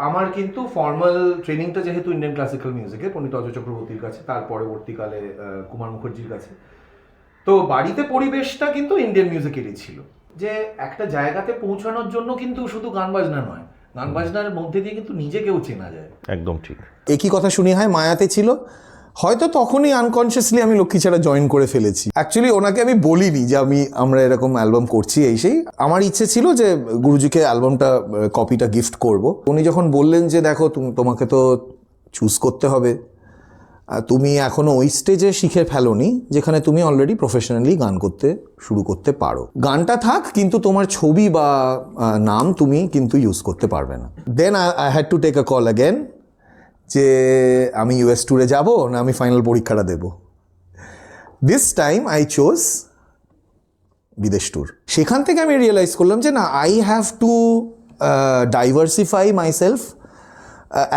আমার কিন্তু ফর্মাল ট্রেনিংটা যেহেতু ইন্ডিয়ান ক্লাসিক্যাল মিউজিকে পণ্ডিত অজয় চক্রবর্তীর কাছে, তার পরবর্তীকালে কুমার মুখার্জির কাছে, তো বাড়িতে পরিবেশটা কিন্তু ইন্ডিয়ান মিউজিকেরই ছিল। যে একটা জায়গাতে পৌঁছানোর জন্য কিন্তু শুধু গান বাজনা নয়, গান বাজনার মধ্যে দিয়ে কিন্তু নিজেকেও চেনা যায়। একদম ঠিক। একই কথা শুনি হয় মায়াতে ছিল, হয়তো তখনই আনকনসিয়াসলি আমি লক্ষ্মীছাড়া জয়েন করে ফেলেছি। অ্যাকচুয়ালি ওনাকে আমি বলিনি যে আমরা এরকম অ্যালবাম করছি, সেই আমার ইচ্ছে ছিল যে গুরুজিকে অ্যালবামটা কপিটা গিফট করব। উনি যখন বললেন যে দেখো তোমাকে তো চুজ করতে হবে, তুমি এখনো ওই স্টেজে শিখে ফেলোনি যেখানে তুমি অলরেডি প্রফেশনালি গান করতে শুরু করতে পারো, গানটা থাক কিন্তু তোমার ছবি বা নাম তুমি কিন্তু ইউজ করতে পারবে না। Then I had to take a call again যে আমি ইউএস ট্যুরে যাব না আমি ফাইনাল পরীক্ষাটা দেব। দিস টাইম আই চোজ বিদেশ ট্যুর। সেখান থেকে আমি রিয়েলাইজ করলাম যে না, I have to diversify myself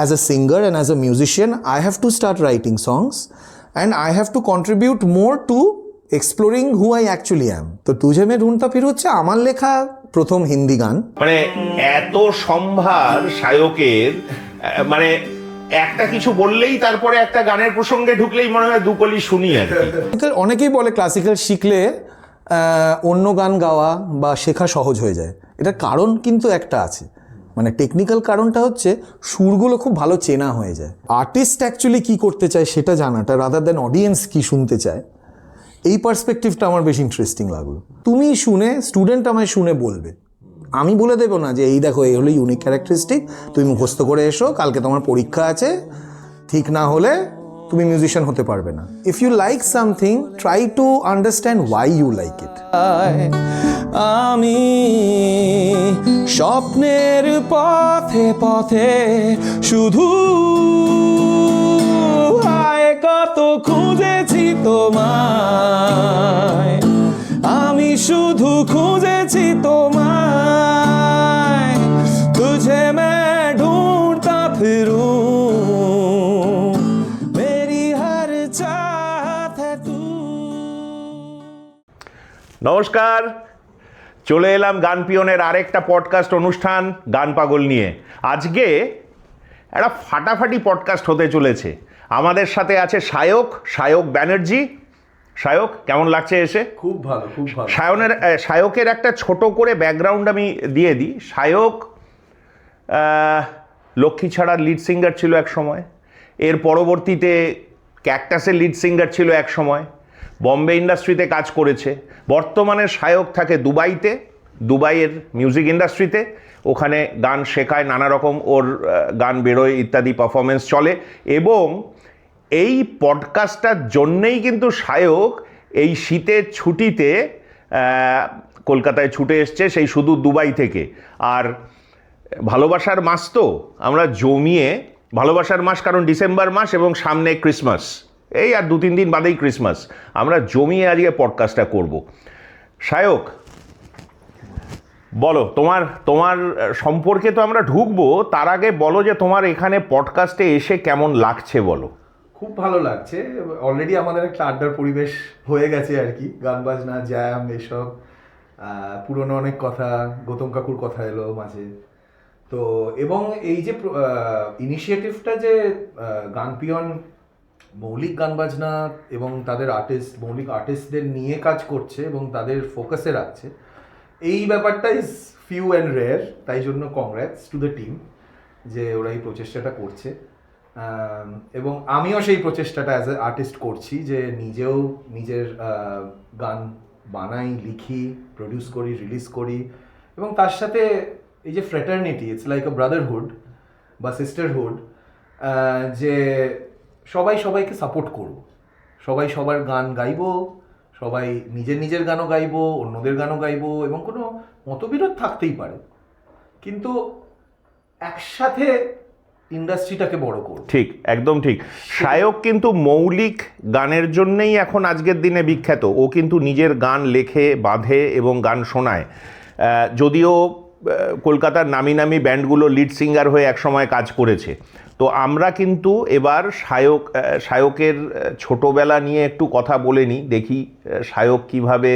as a singer and as a musician. I have to start writing songs and I have to contribute more to exploring who I actually am. তো তুঝে মে ঢুঁড়তা ফির হচ্ছে আমার লেখা প্রথম হিন্দি গান। মানে এত সম্ভার সায়কের, মানে একটা কিছু বললেই তারপরে একটা গানের প্রসঙ্গে ঢুকলেই মনে হয় দুকলি শুনি আর কি। অনেকেই বলে ক্লাসিক্যাল শিখলে অন্য গান গাওয়া বা শেখা সহজ হয়ে যায়। এটার কারণ কিন্তু একটা আছে, মানে টেকনিক্যাল কারণটা হচ্ছে সুরগুলো খুব ভালো চেনা হয়ে যায়। আর্টিস্ট অ্যাকচুয়ালি কী করতে চায় সেটা জানাটা রাদার দেন অডিয়েন্স কী শুনতে চায়, এই পার্সপেক্টিভটা আমার বেশ ইন্টারেস্টিং লাগলো। তুমি শুনে, স্টুডেন্ট আমায় শুনে বলবে, আমি বলে দেবো না যে এই দেখো এই হলো ইউনিক ক্যারেক্টারিস্টিক, তুমি মুখস্থ করে এসো, কালকে তোমার পরীক্ষা আছে, ঠিক না হলে তুমি মিউজিশিয়ান হতে পারবে না। If you like something, try to understand why you like it. আমি স্বপ্নের পথে পথে শুধু কত খুঁজেছি তোমায়, আমি শুধু খুঁজেছি তোমায়, তুঝে মে ঢুঁড়তা ফিরু মেরি হর চাহত হ্যায় তু। নমস্কার, চলে এলাম গান পিয়নের আরেকটা পডকাস্ট অনুষ্ঠান গান পাগল নিয়ে। আজকে একটা ফাটাফাটি পডকাস্ট হতে চলেছে। আমাদের সাথে আছে সায়ক ব্যানার্জি। সায়ক, কেমন লাগছে এসে? খুব ভালো, খুব ভালো। সায়কের একটা ছোট করে ব্যাকগ্রাউন্ড আমি দিয়ে দিই। সায়ক লক্ষ্মীছাড়ার লিড সিঙ্গার ছিল এক সময়, এর পরবর্তীতে ক্যাকটাসের লিড সিঙ্গার ছিল এক সময়, বম্বে ইন্ডাস্ট্রিতে কাজ করেছে। বর্তমানে সায়ক থাকে দুবাইয়ের মিউজিক ইন্ডাস্ট্রিতে, ওখানে গান শেখায়, নানা রকম ওর গান বেরোয় ইত্যাদি, পারফরমেন্স চলে। এবং এই পডকাস্টটার জন্যেই কিন্তু সায়ক এই শীতের ছুটিতে কলকাতায় ছুটে এসছে, সেই শুধু দুবাই থেকে। আর ভালোবাসার মাস তো আমরা জমিয়ে, ভালোবাসার মাস কারণ ডিসেম্বর মাস এবং সামনে ক্রিসমাস, এই আর 2-3 দিন বাদেই ক্রিসমাস, আমরা জমিয়ে আজকে পডকাস্টটা করব। সায়ক, বলো তোমার সম্পর্কে তো আমরা ঢুকবো, তার আগে বলো যে তোমার এখানে পডকাস্টে এসে কেমন লাগছে বলো। খুব ভালো লাগছে। অলরেডি আমাদের একটা আড্ডার পরিবেশ হয়ে গেছে আর কি, গান বাজনা, জ্যাম, এসব পুরনো অনেক কথা, গৌতম কাকুর কথা এলো মাঝে। তো এবং এই যে ইনিশিয়েটিভটা যে গান পিয়ন মৌলিক গান বাজনা এবং তাদের মৌলিক আর্টিস্টদের নিয়ে কাজ করছে এবং তাদের ফোকাসে রাখছে, এই ব্যাপারটা ইজ ফিউ অ্যান্ড রেয়ার। তাই জন্য কংগ্রাটস টু দ্য টিম যে ওরা এই প্রচেষ্টাটা করছে। এবং আমিও সেই প্রচেষ্টাটা অ্যাজ এ আর্টিস্ট করছি, যে নিজেও নিজের গান বানাই, লিখি, প্রডিউস করি, রিলিজ করি। এবং তার সাথে এই যে fraternity, it's like a Brotherhood বা সিস্টারহুড, যে সবাই সবাইকে সাপোর্ট করব, সবাই সবার গান গাইবো, সবাই নিজের গানও গাইবো, অন্যদের গানও গাইবো, এবং কোনো মতবিরোধ থাকতেই পারে, কিন্তু একসাথে ইন্ডাস্ট্রিটাকে বড় করব। ঠিক, একদম ঠিক। সায়ক কিন্তু মৌলিক গানের জন্যই এখন আজকের দিনে বিখ্যাত। ও কিন্তু নিজের গান লেখে, বাঁধে এবং গান শোনায়। যদিও কলকাতার নামি নামি ব্যান্ডগুলো লিড সিঙ্গার হয়ে একসময় কাজ করেছে। তো আমরা কিন্তু এবার সায়কের ছোটোবেলা নিয়ে একটু কথা বলে নিই, দেখি সায়ক কীভাবে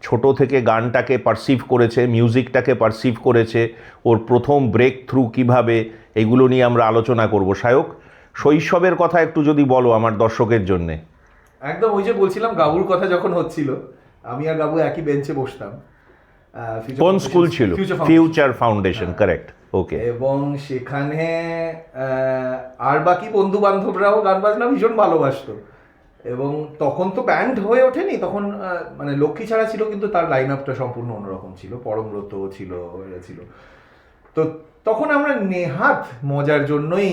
ছোট থেকে গানটাকে পারসিভ করেছে, মিউজিকটাকে পারসিভ করেছে, ওর প্রথম ব্রেক থ্রু কীভাবে, এগুলো নিয়ে আমরা আলোচনা করব। সায়ক, শৈশবের কথা একটু যদি বলো আমার দর্শকের জন্যে। একদম ওই যে বলছিলাম, গাবুর কথা যখন হচ্ছিল, আমি আর গাবু একই বেঞ্চে বসতাম। কোন স্কুল ছিল? ফিউচার ফাউন্ডেশন, কারেক্ট, ওকে। এবং সেখানে আর বাকি বন্ধু বান্ধবরাও গান বাজনা ভীষণ ভালোবাসতো। এবং তখন তো ব্যান্ড হয়ে ওঠেনি, তখন মানে লক্ষ্মী ছাড়া ছিল, কিন্তু তার লাইন আপটা সম্পূর্ণ অন্যরকম ছিল, পরমব্রত ছিল, এরা ছিল। তো তখন আমরা নেহাত মজার জন্যই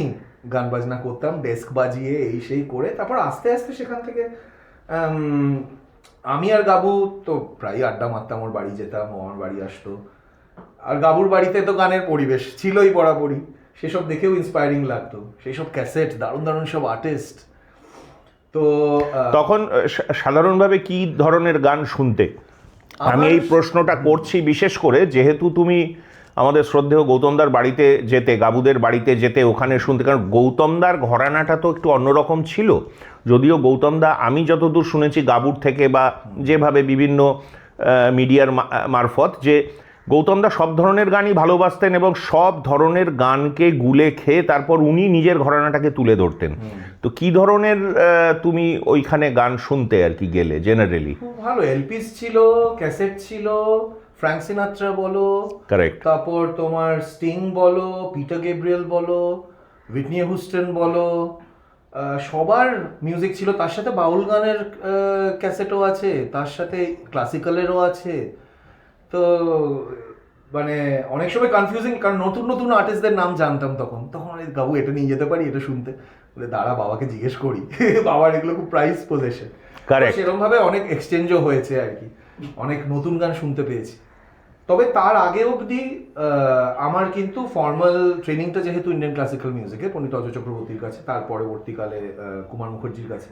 গান বাজনা করতাম, ডেস্ক বাজিয়ে এই সেই করে। তারপর আস্তে আস্তে সেখান থেকে আমি আর গাবু তো প্রায় আড্ডা মারতাম, ওর বাড়ি যেতাম, ও আমার বাড়ি আসতো। আর গাবুর বাড়িতে তো গানের পরিবেশ ছিলই বরাবরই, সেসব দেখেও ইন্সপায়ারিং লাগতো, সেই সব ক্যাসেট, দারুণ দারুণ সব আর্টিস্ট। তো তখন সাধারণভাবে কি ধরনের গান শুনতে? আমি এই প্রশ্নটা করছি বিশেষ করে যেহেতু তুমি আমাদের শ্রদ্ধেয় গৌতমদার বাড়িতে যেতে, গাবুদের বাড়িতে যেতে, ওখানে শুনতে, কারণ গৌতমদার ঘরানাটা তো একটু অন্যরকম ছিল। যদিও গৌতমদা, আমি যতদূর শুনেছি গাবুর থেকে বা যেভাবে বিভিন্ন মিডিয়ার মারফত, যে গৌতমদা সব ধরনের গানই ভালোবাসতেন এবং সব ধরনের গানকে গুলে খেয়ে তারপর উনি নিজের ঘরানাটাকে তুলে ধরতেন। তো কি ধরনের তুমি ওইখানে গান শুনতে আর কি গেলে জেনারেলি? খুব ভালো এলপিস ছিল, ক্যাসেট ছিল, ফ্র্যাঙ্ক সিনাত্রা বলো, কারেক্ট, তারপর তোমার স্টিং বলো, পিটার গ্যাব্রিয়েল বলো, হুইটনি হিউস্টন বলো, সবার মিউজিক ছিল। তার সাথে বাউল গানের ক্যাসেটও আছে, তার সাথে ক্লাসিক্যালেরও আছে। তো মানে অনেক সময় কনফিউজিং, কারণ নতুন নতুন আর্টিস্টদের নাম জানতাম তখন। গাবু এটা নিয়ে যেতে পারি, এটা শুনতে, বলে দাঁড়া বাবাকে জিজ্ঞেস করি। বাবার এগুলো খুব প্রাইস পজেশন। কারেক্ট, সেরকম ভাবে অনেক এক্সচেঞ্জও হয়েছে আর কি, অনেক নতুন গান শুনতে পেয়েছি। তবে তার আগে অবধি আমার কিন্তু ফর্মাল ট্রেনিংটা যেহেতু ইন্ডিয়ান ক্লাসিক্যাল মিউজিকে, পণ্ডিত অজয় চক্রবর্তীর কাছে, তার পরবর্তীকালে কুমার মুখার্জির কাছে।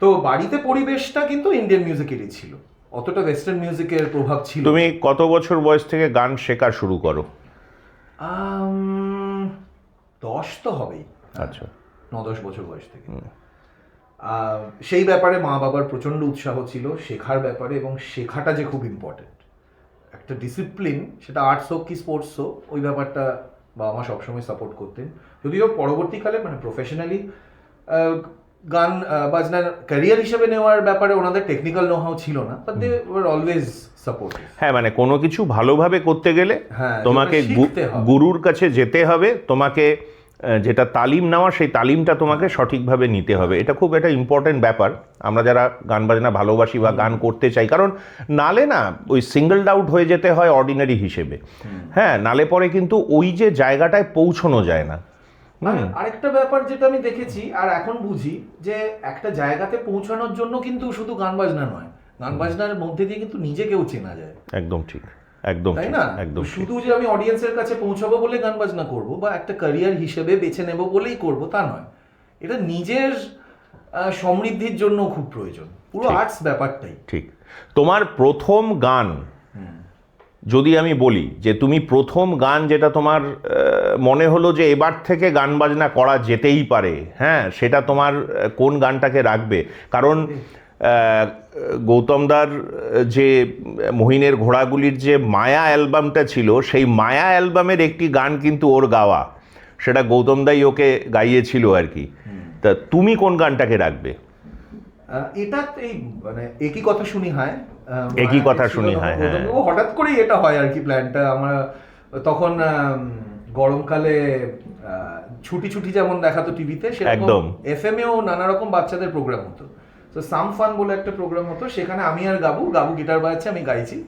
তো বাড়িতে পরিবেশটা কিন্তু ইন্ডিয়ান মিউজিকেরই ছিল, অতটা ওয়েস্টার্ন মিউজিকের প্রভাব ছিল। তুমি কত বছর বয়স থেকে গান শেখা শুরু করো? 10 তো হবেই। আচ্ছা, 9-10 বছর বয়স থেকে। সেই ব্যাপারে মা বাবার প্রচণ্ড উৎসাহ ছিল শেখার ব্যাপারে, এবং শেখাটা যে খুব ইম্পর্টেন্ট একটা ডিসিপ্লিন, সেটা আর্টস হোক কি স্পোর্টস হোক, ওই ব্যাপারটা বাবা মা সবসময় সাপোর্ট করতেন। যদিও পরবর্তীকালে মানে প্রফেশনালি গান বাজনার ক্যারিয়ার হিসেবে নেওয়ার ব্যাপারে ওনাদের টেকনিক্যাল নোহাও ছিল না, but they were always supportive. হ্যাঁ, মানে কোনো কিছু ভালোভাবে করতে গেলে তোমাকে গুরুর কাছে যেতে হবে, তোমাকে যেটা তালিম নেওয়া সেই তালিমটা তোমাকে সঠিকভাবে নিতে হবে। এটা খুব একটা ইম্পর্টেন্ট ব্যাপার আমরা যারা গান বাজনা ভালোবাসি বা গান করতে চাই, কারণ নালে না ওই সিঙ্গেল আউট হয়ে যেতে হয় অর্ডিনারি হিসেবে। হ্যাঁ, নালে পরে কিন্তু ওই যে জায়গাটায় পৌঁছানো যায় না। আরেকটা ব্যাপার যেটা আমি দেখেছি আর এখন বুঝি, যে একটা জায়গাতে পৌঁছানোর জন্য কিন্তু শুধু গান বাজনা নয়, গান বাজনার মধ্যে দিয়ে কিন্তু নিজেকেও চেনা যায়। একদম ঠিক, একদম তাই না? একদম। শুধু যে আমি অডিয়েন্সের কাছে পৌঁছাবো বলে গান বাজনা করব বা একটা ক্যারিয়ার হিসেবে বেছে নেব বলেই করব তা নয়, এটা নিজের সমৃদ্ধির জন্য খুব প্রয়োজন, পুরো আর্টস ব্যাপারটাই। ঠিক। তোমার প্রথম গান যদি আমি বলি, যে তুমি প্রথম গান যেটা তোমার মনে হলো যে এবার থেকে গান বাজনা করা যেতেই পারে, হ্যাঁ, সেটা তোমার কোন গানটাকে রাখবে? কারণ গৌতমদার যে মহিনের ঘোড়াগুলির যে মায়া অ্যালবামটা ছিল, সেই মায়া অ্যালবামের একটি গান কিন্তু ওর গাওয়া, সেটা গৌতমদাই ওকে গাইয়েছিল আর কি। তা তুমি কোন গানটাকে রাখবে? এটা এই মানে একই কথা শুনি হয়, একই কথা শুনি হয়, হ্যাঁ। হঠাৎ করেই এটা হয় আর কি প্ল্যানটা। আমরা তখন গরমকালে ছুটি ছুটি যেমন দেখাতো টিভিতে, সেরকম এফএম এও নানা রকম বাচ্চাদের প্রোগ্রাম হতো। তো সাম ফান বলে একটা প্রোগ্রাম হতো, সেখানে আমি আর গাবু গিটার বাজাচ্ছে, আমি গাইছি।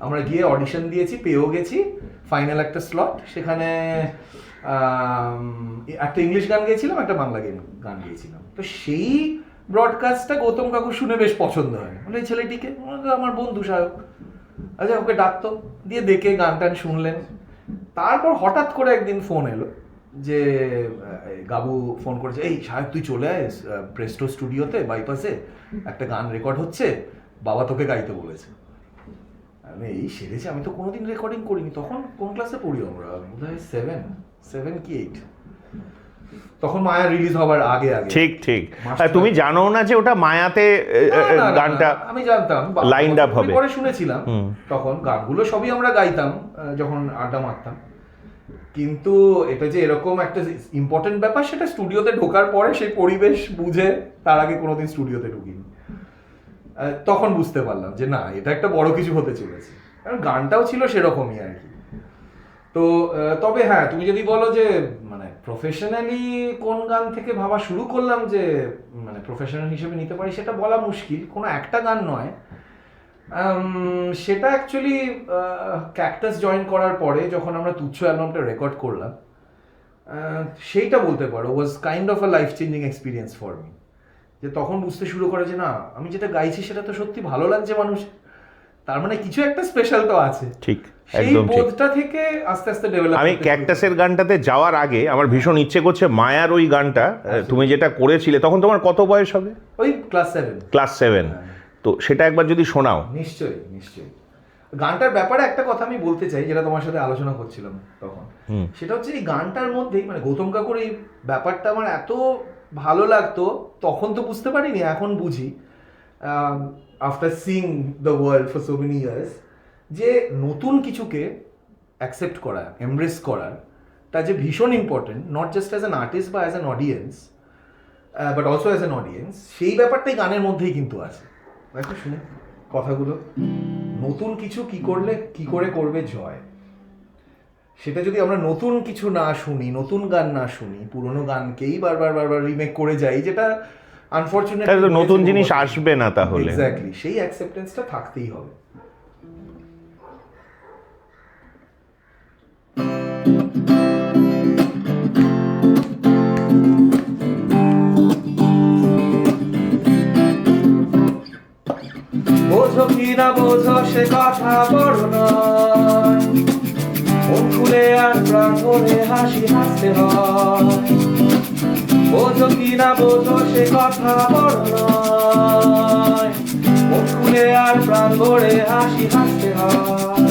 আমরা গিয়ে অডিশন দিয়েছি, পেয়েও গেছি ফাইনাল একটা স্লট। সেখানে একটা ইংলিশ গান গেয়েছিলাম, একটা বাংলা গান গেয়েছিলাম। তো সেই ব্রডকাস্টটা গৌতম কাকু শুনে বেশ পছন্দ হয়, বলে এই ছেলেটিকে, আমার বন্ধু সায়ক, আচ্ছা ওকে ডাকতো, দিয়ে দেখে গান টান শুনলেন। তারপর হঠাৎ করে একদিন ফোন এলো, যে গাবু ফোন করেছে, এই সাহেব তুই চলে আয় প্রেস্টো স্টুডিওতে বাইপাসে, একটা গান রেকর্ড হচ্ছে, বাবা তোকে গাইতে বলেছে। আমি এই সেরেছি, আমি তো কোনোদিন রেকর্ডিং করিনি। তখন কোন ক্লাসে পড়ি আমরা, বোধ হয় 7 কি 8। তখন মায়া রিলিজ হবার আগে আগে। ঠিক ঠিক। মাস্টার- তুমি জানো না যে ওটা মায়াতে না, গানটা আমি জানতাম, lined up হবে। পরে শুনেছিলাম। তখন গানগুলো সবই আমরা গাইতাম যখন আড্ডা মারতাম, কিন্তু এটা যে এরকম একটা ইম্পর্টেন্ট ব্যাপার সেটা স্টুডিওতে ঢোকার পরে সেই পরিবেশ বুঝে, তার আগে কোনোদিন স্টুডিওতে ঢুকিনি, তখন বুঝতে পারলাম যে না, এটা একটা বড় কিছু হতে চলেছে। কারণ গানটাও ছিল সেরকমই আর কি। তো তবে হ্যাঁ, তুমি যদি বলো যে মানে প্রফেশনালি কোন গান থেকে ভাবা শুরু করলাম যে মানে প্রফেশনাল হিসেবে নিতে পারি, সেটা বলা মুশকিল। কোনো একটা গান নয়, সেটা অ্যাকচুয়ালি ক্যাকটাস জয়েন করার পরে যখন আমরা তুচ্ছ অ্যালবামটা রেকর্ড করলাম, সেইটা বলতে পারো was kind of a life changing experience for me. যে তখন বুঝতে শুরু করে যে না, আমি যেটা গাইছি সেটা তো সত্যি ভালো লাগছে মানুষ, তার মানে কিছু একটা স্পেশাল তো আছে। ঠিক, সেই একদম ঠিক। বোধটা থেকে আস্তে আস্তে ডেভেলপ। আমি ক্যাকটাসের গানটাতে যাওয়ার আগে আমার ভীষণ ইচ্ছে করছে মায়ার ওই গানটা তুমি যেটা করেছিলে, তখন তোমার কত বয়স হবে? ওই ক্লাস 7। ক্লাস 7। তো সেটা একবার যদি শোনাও। নিশ্চয়ই নিশ্চয়ই। গানটার ব্যাপারে একটা কথা আমি বলতে চাই, যেটা তোমার সাথে আলোচনা করছিলাম তখন, সেটা হচ্ছে এই গানটার মধ্যেই মানে গৌতম কাকুর এই ব্যাপারটা আমার এত ভালো লাগতো, তখন তো বুঝতে পারিনি, এখন বুঝি after seeing the world for so many years, যে নতুন কিছুকে অ্যাকসেপ্ট করা, এমব্রেস করার, তা যে ভীষণ important, not just as an artist বা as an audience, but also as an audience. সেই ব্যাপারটাই গানের মধ্যেই কিন্তু আছে। একটু শুনে কথাগুলো, নতুন কিছু কি করলে কি করে করবে জয়, সেটা যদি আমরা নতুন কিছু না শুনি, নতুন গান না শুনি, পুরোনো গানকেই বারবার বারবার রিমেক করে যাই, যেটা আনফরচুনেটলি তাহলে তো নতুন জিনিস আসবে না তাহলে। এক্স্যাক্টলি, সেই অ্যাকসেপ্টেন্সটা থাকতেই হবে। বোঝো কি না বোঝো সে কথা বড় নয়, মন খুলে আর প্রাণ ভরে হাসি হাসতে হয়। বোঝো কি না বোঝো সে কথা বড় নয়, মন খুলে আর প্রাণ ভরে হাসি হাসতে হয়।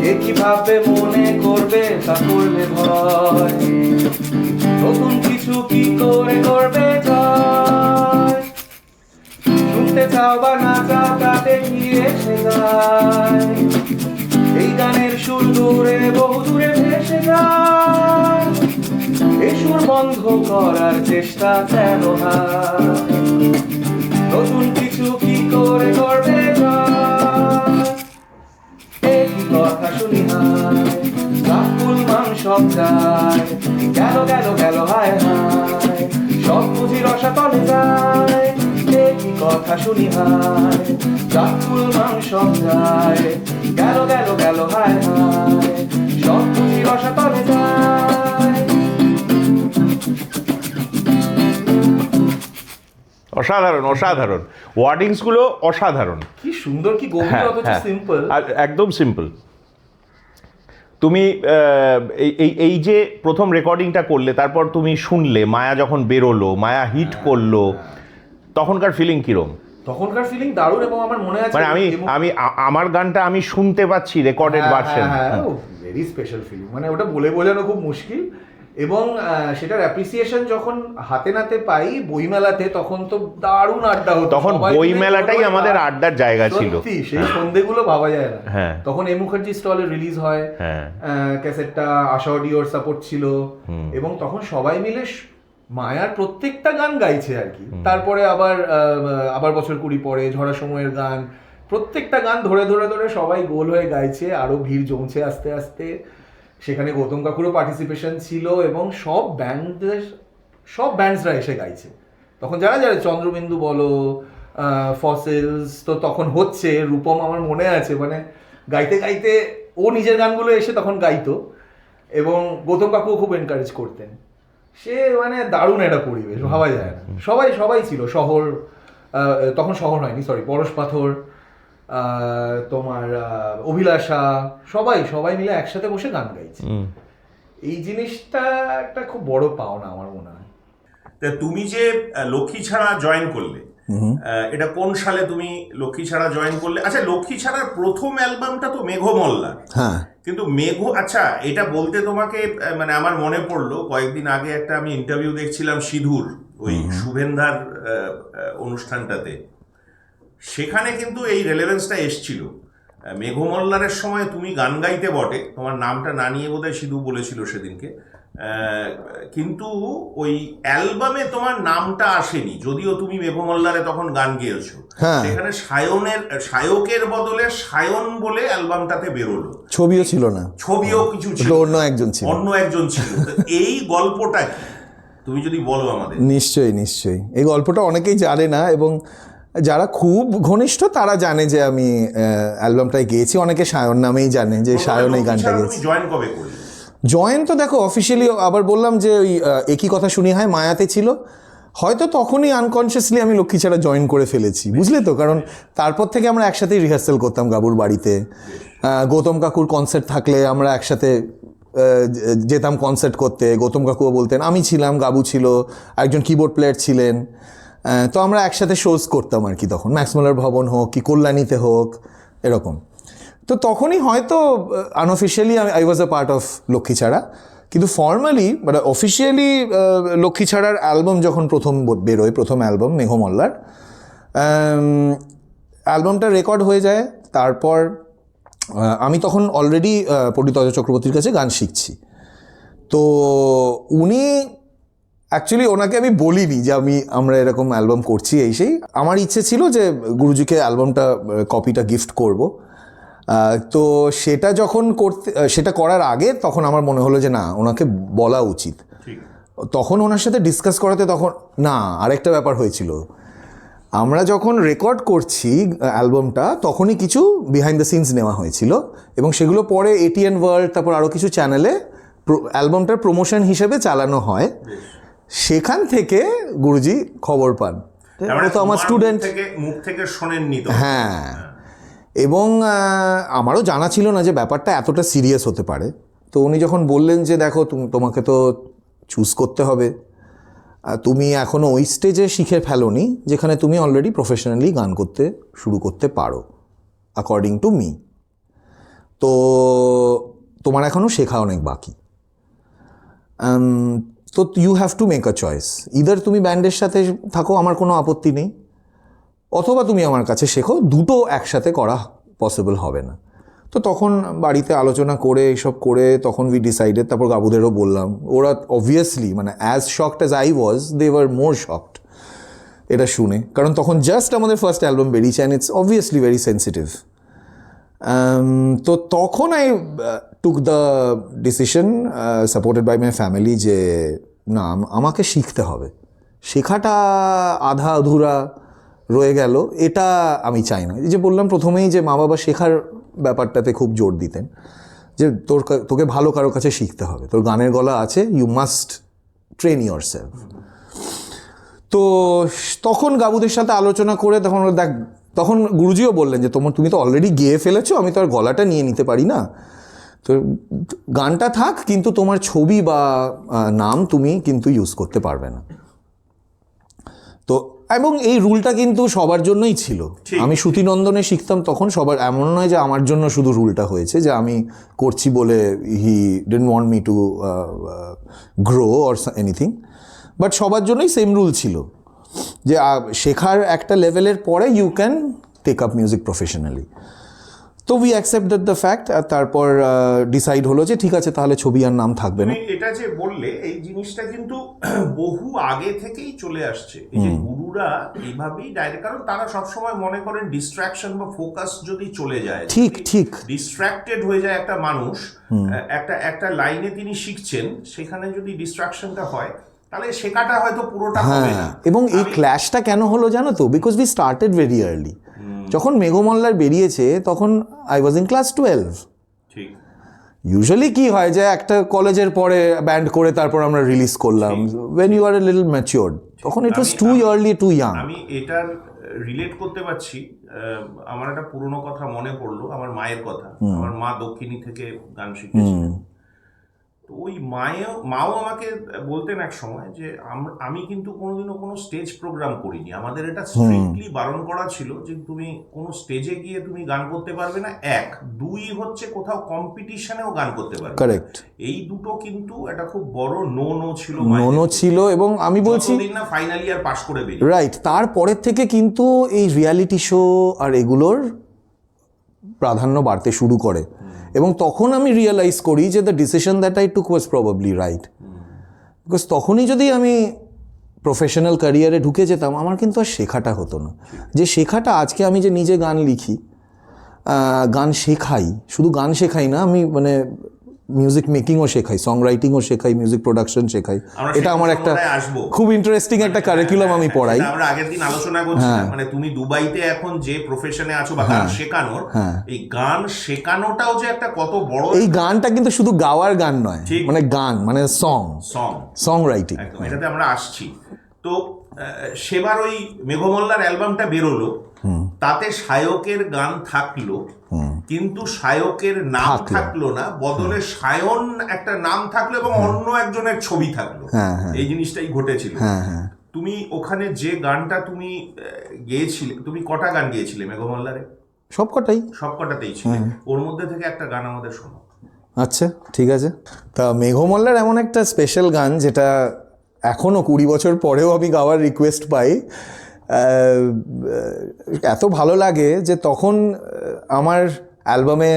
কে কি ভাববে মনে করবে তা করলে ভয়, নতুন কিছু কি করে করবে জয়। শুনতে চাও বা না চাও তাতে কি এসে যায়, এই গানের সুর দূরে বহু দূরে ভেসে যায়। এই সুর বন্ধ করার চেষ্টা কেন হয়, নতুন কিছু কি করে করবে জয়। এই কথা শুনি হায়, রাকুল মান সব যায়, গেল গেল গেল হায় হায়, সব বুঝি রসাতলে যায়। এই কথা শুনি হায়, রাকুল মান সব যায়, গেল গেল গেল হায় হায়, সব বুঝি রসাতলে যায়। অসাধারণ অসাধারণ, ওয়ার্ডিংস গুলো অসাধারণ। কি সুন্দর, কি গভীর, অথচ সিম্পল। আর একদম সিম্পল। তুমি এই যে প্রথম রেকর্ডিংটা করলে, তারপর তুমি শুনলে, মায়া যখন বেরোলো, মায়া হিট করলো, তখনকার ফিলিং কিরম? তখনকার ফিলিং দারুণ। এবং আমার মনে আছে মানে আমি আমার গানটা আমি শুনতে পাচ্ছি recorded version, very special feeling, মানে ওটা বলে বোঝানো খুব মুশকিল। এবং সেটার অ্যাপ্রিসিয়েশন যখন হাতে নাতে পাই বইমেলাতে, তখন তো দারুণ আড্ডা হতো। তখন বইমেলাটাই আমাদের আড্ডার জায়গা ছিল। সত্যি, সেই সন্ধ্যেগুলো ভাবা যায় না। হ্যাঁ। তখন এম মুখার্জি স্টলে রিলিজ হয় ক্যাসেটটা, আশা অডিওর সাপোর্ট ছিল, এবং তখন সবাই মিলে মায়ার প্রত্যেকটা গান গাইছে আর কি। তারপরে আবার বছর 20 পরে, ঝরা সময়ের গান, প্রত্যেকটা গান ধরে ধরে ধরে সবাই গোল হয়ে গাইছে, আরো ভিড় জমছে আস্তে আস্তে। সেখানে গৌতম কাকুরও পার্টিসিপেশন ছিল, এবং সব ব্যান্ডসরা এসে গাইছে। তখন যারা যারা চন্দ্রবিন্দু বলো, ফসিলস তো তখন হচ্ছে, রূপম আমার মনে আছে, মানে গাইতে গাইতে ও নিজের গানগুলো এসে তখন গাইতো, এবং গৌতম কাকুও খুব এনকারেজ করতেন। সে মানে দারুণ একটা পরিবেশ, ভাবা যায় না। সবাই ছিল, শহর, তখন শহর হয়নি, সরি, পরশ পাথর, তোমার অভিলাষা, সবাই মিলে একসাথে বসে গান গাইছে। এই জিনিসটা একটা খুব বড় পাওনা আমার মনে হয়। তা তুমি যে লক্ষ্মী ছাড়া জয়েন করলে, এটা কোন সালে তুমি লক্ষ্মী ছাড়া জয়েন করলে? আচ্ছা, লক্ষ্মী ছাড়ার প্রথম অ্যালবামটা তো মেঘমল্লার। হ্যাঁ, কিন্তু আচ্ছা, এটা বলতে তোমাকে মানে আমার মনে পড়লো, কয়েকদিন আগে একটা আমি ইন্টারভিউ দেখছিলাম সিধুর, ওই শুভেন্দার অনুষ্ঠানটাতে। সেখানে কিন্তু এই রেলেভেন্সটা এসছিল। মেঘমল্লারের সময় তুমি গান গাইতে বটে, তোমার নামটা না নিয়ে বোধহয় সিধু বলেছিল সেদিনকে, কিন্তু ওই অ্যালবামে তোমার নামটা আসেনি, যদিও তুমি মেঘমল্লারে তখন গান গেয়েছো। সেখানে সায়কের বদলে সায়ন বলে অ্যালবামটাতে বেরোলো, ছবিও ছিল না, ছবিও কিছু ছিল, অন্য একজন ছিল। এই গল্পটা কি তুমি যদি বলো আমাদের? নিশ্চয়ই এই গল্পটা অনেকেই জানে না, এবং যারা খুব ঘনিষ্ঠ তারা জানে যে আমি অ্যালবামটায় গেয়েছি। অনেকে সায়ন নামেই জানে যে সায়ন এই গানটা গেয়েছি। জয়েন কবে করলে? জয়েন তো দেখো অফিসিয়ালি আবার বললাম যে ওই একই কথা শুনি হয় মায়াতে ছিল, হয়তো তখনই আনকনসিয়াসলি আমি লক্ষ্মী ছাড়া জয়েন করে ফেলেছি, বুঝলে তো। কারণ তারপর থেকে আমরা একসাথেই রিহার্সাল করতাম গাবুর বাড়িতে। গৌতম কাকুর কনসার্ট থাকলে আমরা একসাথে যেতাম কনসার্ট করতে। গৌতম কাকুও বলতেন, আমি ছিলাম, গাবু ছিল, একজন কিবোর্ড প্লেয়ার ছিলেন, তো আমরা একসাথে শোজ করতাম আর কি। তখন ম্যাক্সমোলার ভবন হোক কি কল্যাণীতে হোক, এরকম। তো তখনই হয়তো unofficially I was a part of Lakshmi ছাড়া, কিন্তু ফর্মালি মানে অফিসিয়ালি লক্ষ্মী ছাড়ার অ্যালবাম যখন প্রথম বেরোয়, প্রথম অ্যালবাম মেঘমল্লার, অ্যালবামটা রেকর্ড হয়ে যায়। তারপর আমি তখন অলরেডি পণ্ডিত অজয় চক্রবর্তীর কাছে গান শিখছি। তো উনি অ্যাকচুয়ালি, ওনাকে আমি বলিনি যে আমরা এরকম অ্যালবাম করছি এই সেই। আমার ইচ্ছে ছিল যে গুরুজিকে অ্যালবামটা কপিটা গিফট করব। তো সেটা করার আগে তখন আমার মনে হলো যে না, ওনাকে বলা উচিত। তখন ওনার সাথে ডিসকাস করাতে তখন না, আরেকটা ব্যাপার হয়েছিল। আমরা যখন রেকর্ড করছি অ্যালবামটা, তখনই কিছু বিহাইন্ড দ্য সিনস নেওয়া হয়েছিল, এবং সেগুলো পরে এটিএন ওয়ার্ল্ড, তারপর আরও কিছু চ্যানেলে অ্যালবামটার প্রমোশন হিসেবে চালানো হয়। সেখান থেকে গুরুজি খবর পান, তো আমার স্টুডেন্ট মুখ থেকে শোনেননি তো। হ্যাঁ, এবং আমারও জানা ছিল না যে ব্যাপারটা এতটা সিরিয়াস হতে পারে। তো উনি যখন বললেন যে দেখো, তোমাকে তো চুজ করতে হবে, তুমি এখনও ওই স্টেজে শিখে ফেলোনি যেখানে তুমি অলরেডি প্রফেশনালি গান করতে শুরু করতে পারো, অ্যাকর্ডিং টু মি। তো তোমার এখনও শেখা অনেক বাকি। তো you have to make a choice, either তুমি ব্যান্ডের সাথে থাকো, আমার কোনো আপত্তি নেই, অথবা তুমি আমার কাছে শেখো। দুটো একসাথে করা পসিবল হবে না। তো তখন বাড়িতে আলোচনা করে এইসব করে তখন উই ডিসাইডেড। তারপর গাবুদেরও বললাম, ওরা অবভিয়াসলি মানে as shocked as I was, they were more shocked এটা শুনে, কারণ তখন জাস্ট আমাদের ফার্স্ট অ্যালবাম বেরিয়েছে and it's obviously very sensitive. তো তখন I took the decision, supported by my family, যে না, আমাকে শিখতে হবে। শেখাটা আধা অধুরা রয়ে গেল, এটা আমি চাই না। এই যে বললাম প্রথমেই যে মা বাবা শেখার ব্যাপারটাতে খুব জোর দিতেন, যে তোকে ভালো কারোর কাছে শিখতে হবে, তোর গানের গলা আছে, you must train yourself. তো তখন গাবুদের সাথে আলোচনা করে তখন গুরুজিও বললেন যে তুমি তো অলরেডি গেয়ে ফেলেছো, আমি তো আর গলাটা নিয়ে নিতে পারি না, তো গানটা থাক, কিন্তু তোমার ছবি বা নাম তুমি কিন্তু ইউজ করতে পারবে না। তো এবং এই রুলটা কিন্তু সবার জন্যই ছিল। আমি শ্রুতিনন্দনে শিখতাম তখন, সবার, এমন নয় যে আমার জন্য শুধু রুলটা হয়েছে যে আমি করছি বলে he didn't want me to grow or anything, but সবার জন্যই সেম রুল ছিল যে শেখার একটা লেভেলের পরে you can take up music professionally. তো উই অ্যাকসেপ্টেড দ্য ফ্যাক্ট। আর তারপর ডিসাইড হলো যে ঠিক আছে, তাহলে ছবি আর নাম থাকবে না। এটা যে বললে, এই জিনিসটা কিন্তু বহু আগে থেকেই চলে আসছে। এই যে গুরুরা এইভাবেই ডাইরেক্ট, কারণ তারা সবসময় মনে করেন ডিস্ট্রাকশন বা ফোকাস যদি চলে যায়, ঠিক ডিস্ট্রাক্টেড হয়ে যায় একটা মানুষ, একটা লাইনে তিনি শিখছেন, সেখানে যদি ডিস্ট্রাকশনটা হয় তাহলে শেখাটা হয়তো পুরোটা হবে না। এবং এই ক্ল্যাশটা কেন হলো জানো তো? Because we started very early. যখন মেঘমল্লার বেরিয়েছে তখন আই ওয়াজ ইন ক্লাস 12। ঠিক, ইউজুয়ালি কি হয় যে একটা কলেজের পরে ব্যান্ড করে তারপর আমরা রিলিজ করলাম, when you are a little matured, তখন it was too early, too young. আমি এটার রিলেট করতে পারছি। আমার একটা পুরনো কথা মনে পড়লো, আমার মায়ের কথা। আমার মা দক্ষিণী থেকে গান শিখেছিলেন। তো ওই মাও আমাকে বলতেন এক সময় যে আমি কিন্তু কোনোদিনও কোনো স্টেজ প্রোগ্রাম করিনি, আমাদের এটা স্ট্রিক্টলি বারণ করা ছিল যে তুমি কোনো স্টেজে গিয়ে তুমি গান করতে পারবে না, এক, দুই হচ্ছে কোথাও কম্পিটিশনেও গান করতে পারবে না। কারেক্ট, এই দুটো কিন্তু একটা খুব বড় নো ছিল, নোনো ছিল। এবং আমি বলছি যতদিন না ফাইনাল ইয়ার পাস করে বেরিয়ে। রাইট, তারপরের থেকে কিন্তু এই রিয়ালিটি শো আর এগুলোর প্রাধান্য বাড়তে শুরু করে, এবং তখন আমি রিয়েলাইজ করি যে the decision that I took was probably right. Because তখনই যদি আমি প্রফেশনাল ক্যারিয়ারে ঢুকে যেতাম, আমার কিন্তু আর শেখাটা হতো না। যে শেখাটা আজকে আমি যে নিজে গান লিখি, গান শেখাই, শুধু গান শেখাই না, আমি মানে মিউজিক মেকিংও শেখাই, সং রাইটিংও শেখাই, মিউজিক প্রোডাকশন শেখাই। এটা আমার একটা খুব ইন্টারেস্টিং একটা কারিকুলাম আমি পড়াই। আমরা আগের দিন আলোচনা করছিলাম, মানে তুমি দুবাইতে এখন যে প্রফেশনে আছো বা গান শেখানোর, এই গান শেখানোটাও যে একটা কত বড়, এই গানটা কিন্তু শুধু গাওয়ার গান নয়, মানে গান মানে সং রাইটিং, একদম এটাতে আমরা আসছি। তো সেবার ওই মেঘমল্লার অ্যালবামটা বেরোলো, তাতে সায়কের গান থাকলো, কিন্তু সায়কের নাম থাকলো না, বদলে সায়ন একটা নাম থাকলো এবং অন্য একজনের ছবি থাকলো। এই জিনিসটাই ঘটেছিল। তুমি ওখানে যে গানটা তুমি গেয়েছিলে, তুমি কটা গান গিয়েছিলে মেঘমল্লারে? সবকটাতেই ছিল। ওর মধ্যে থেকে একটা গান আমাদের শোনো। আচ্ছা, ঠিক আছে। তা মেঘমল্লার এমন একটা স্পেশাল গান যেটা এখনও 20 বছর পরেও আমি গাওয়ার রিকোয়েস্ট পাই, এত ভালো লাগে যে তখন আমার অ্যালবামে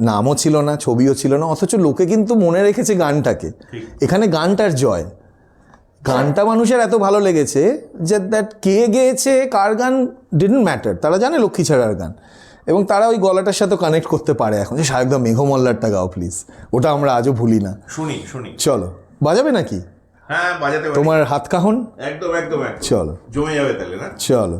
নামও ছিল না, ছবিও ছিল না, অথচ লোকে কিন্তু মনে রেখেছে গানটাকে। এখানে গানটার জয়, গানটা মানুষের এত ভালো লেগেছে যে দ্যাট কে গেয়েছে কার গান ডিডন্ট ম্যাটার, তারা জানে লক্ষ্মী ছাড়ার গান, এবং তারা ওই গলাটার সাথে কানেক্ট করতে পারে এখন, যে সাহেবদা মেঘমল্লারটা গাও প্লিজ। ওটা আমরা আজও ভুলি না। শুনি চলো, বাজাবে নাকি? হ্যাঁ, বাজাতে পারি। তোমার হাত কাহন? একদম। চলো, জমে যাবে তাহলে না? চলো।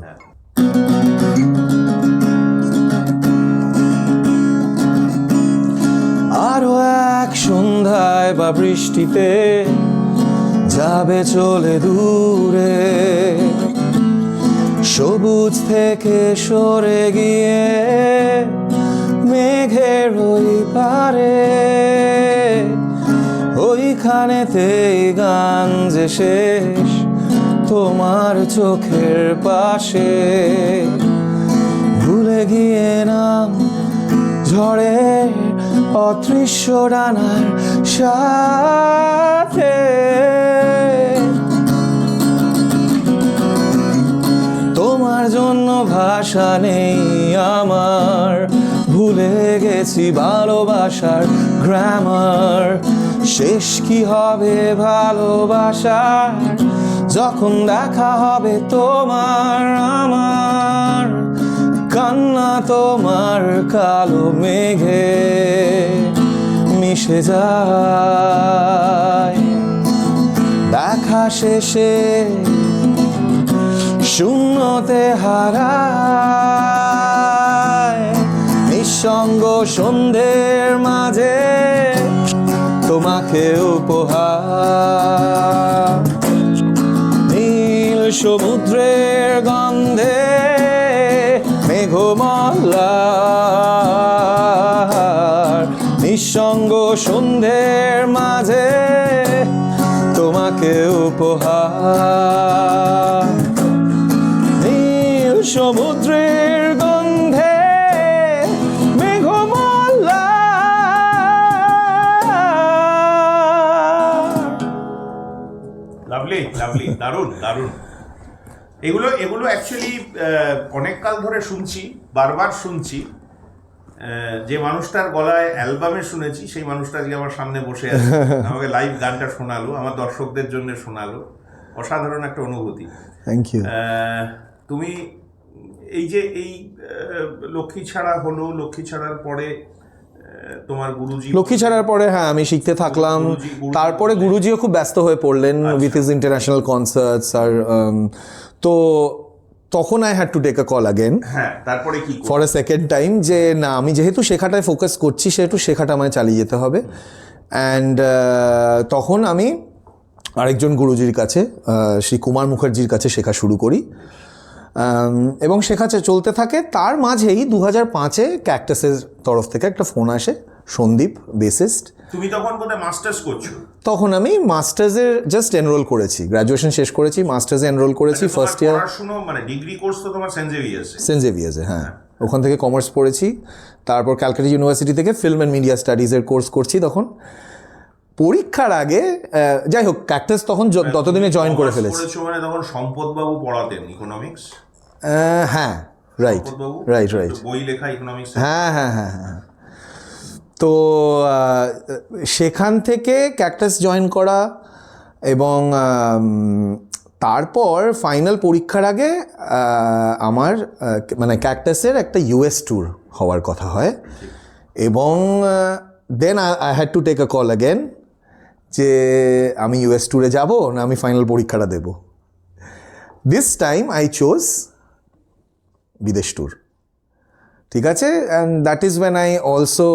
আরো এক সন্ধ্যায় বা বৃষ্টিতে যাবে চলে দূরে, সবুজ থেকে সরে গিয়ে মেঘের ওই পারে, ওইখানেতেই গান যে শেষ তোমার চোখের পাশে, ভুলে গিয়ে নাম ঝড়ের অদৃশ্য ডানার সাথে, তোমার জন্য ভাষা নেই আমার, ভুলে গেছি ভালোবাসার গ্রামার। শেষ কি হবে ভালোবাসার, যখন দেখা হবে তোমার আমার, কান্না তোমার কালো মেঘে মিশে যায়, দেখা শেষে শূন্যতে হারায়, নিঃসঙ্গ সন্ধ্যের মাঝে তোমাকে উপহার, নীল সমুদ্রের গন্ধে মেঘমল্লার, নিঃসঙ্গ সন্ধ্যের মাঝে তোমাকে উপহার, নীল সমুদ্রের গন্ধে লাভলি, দারুণ। এগুলো অ্যাকচুয়ালি অনেক কাল ধরে শুনছি, বারবার শুনছি। যে মানুষটার গলায় অ্যালবামে শুনেছি, সেই মানুষটা আজকে আমার সামনে বসে আছে, আমাকে লাইভ গানটা শোনালো, আমার দর্শকদের জন্য শোনালো। অসাধারণ একটা অনুভূতি। Thank you. তুমি এই যে এই লক্ষ্মী ছাড়া হলো, লক্ষ্মী ছাড়ার পরে তোমার গুরুজি, লক্ষ্মী ছাড়ার পরে হ্যাঁ আমি শিখতে থাকলাম। তারপরে গুরুজিও খুব ব্যস্ত হয়ে পড়লেন উইথ হিজ ইন্টারন্যাশনাল কনসার্টস, আর তো তখন I had to take a call again. হ্যাঁ, তারপরে কি ফর এ সেকেন্ড টাইম, যে না আমি যেহেতু শেখাটায় ফোকাস করছি, সেহেতু শেখাটা আমায় চালিয়ে যেতে হবে। অ্যান্ড তখন আমি আরেকজন গুরুজির কাছে, শ্রী কুমার মুখার্জির কাছে শেখা শুরু করি, এবং শেখা চলতে থাকে। তার মাঝেই 2005-এ ক্যাকটাসের তরফ থেকে একটা ফোন আসে, সন্দীপ বেসিস্ট, তুমি তখন বোধহয় মাস্টার্স করছো? তখন আমি মাস্টার্সের জাস্ট এনরোল করেছি, গ্র্যাজুয়েশন শেষ করেছি, মাস্টার্সে এনরোল করেছি ফার্স্ট ইয়ার। পড়াশোনা মানে ডিগ্রি কোর্স তো তোমার সেন্ট জেভিয়ার্সে? সেন্ট জেভিয়ার্সে, হ্যাঁ, ওখান থেকে কমার্স পড়েছি। তারপর ক্যালকাটা ইউনিভার্সিটি থেকে ফিল্ম অ্যান্ড মিডিয়া স্টাডিজের কোর্স করছি তখন। পরীক্ষার আগে যাই হোক, ক্যাকটাস তখন ততদিনে জয়েন করে ফেলেছি। মানে তখন সম্পদবাবু পড়াতেন ইকোনমিক্স? হ্যাঁ, রাইট রাইট রাইট, বই লেখা ইকোনমিক্স। হ্যাঁ হ্যাঁ হ্যাঁ হ্যাঁ। তো সেখান থেকে ক্যাকটাস জয়েন করা, এবং তারপর ফাইনাল পরীক্ষার আগে আমার মানে ক্যাকটাসের একটা ইউএস ট্যুর হওয়ার কথা হয়, এবং then I had to take a call again যে আমি ইউএস ট্যুরে যাব না আমি ফাইনাল পরীক্ষাটা দেব। দিস টাইম আই চোজ বিদেশ ট্যুর, ঠিক আছে। And that is when I also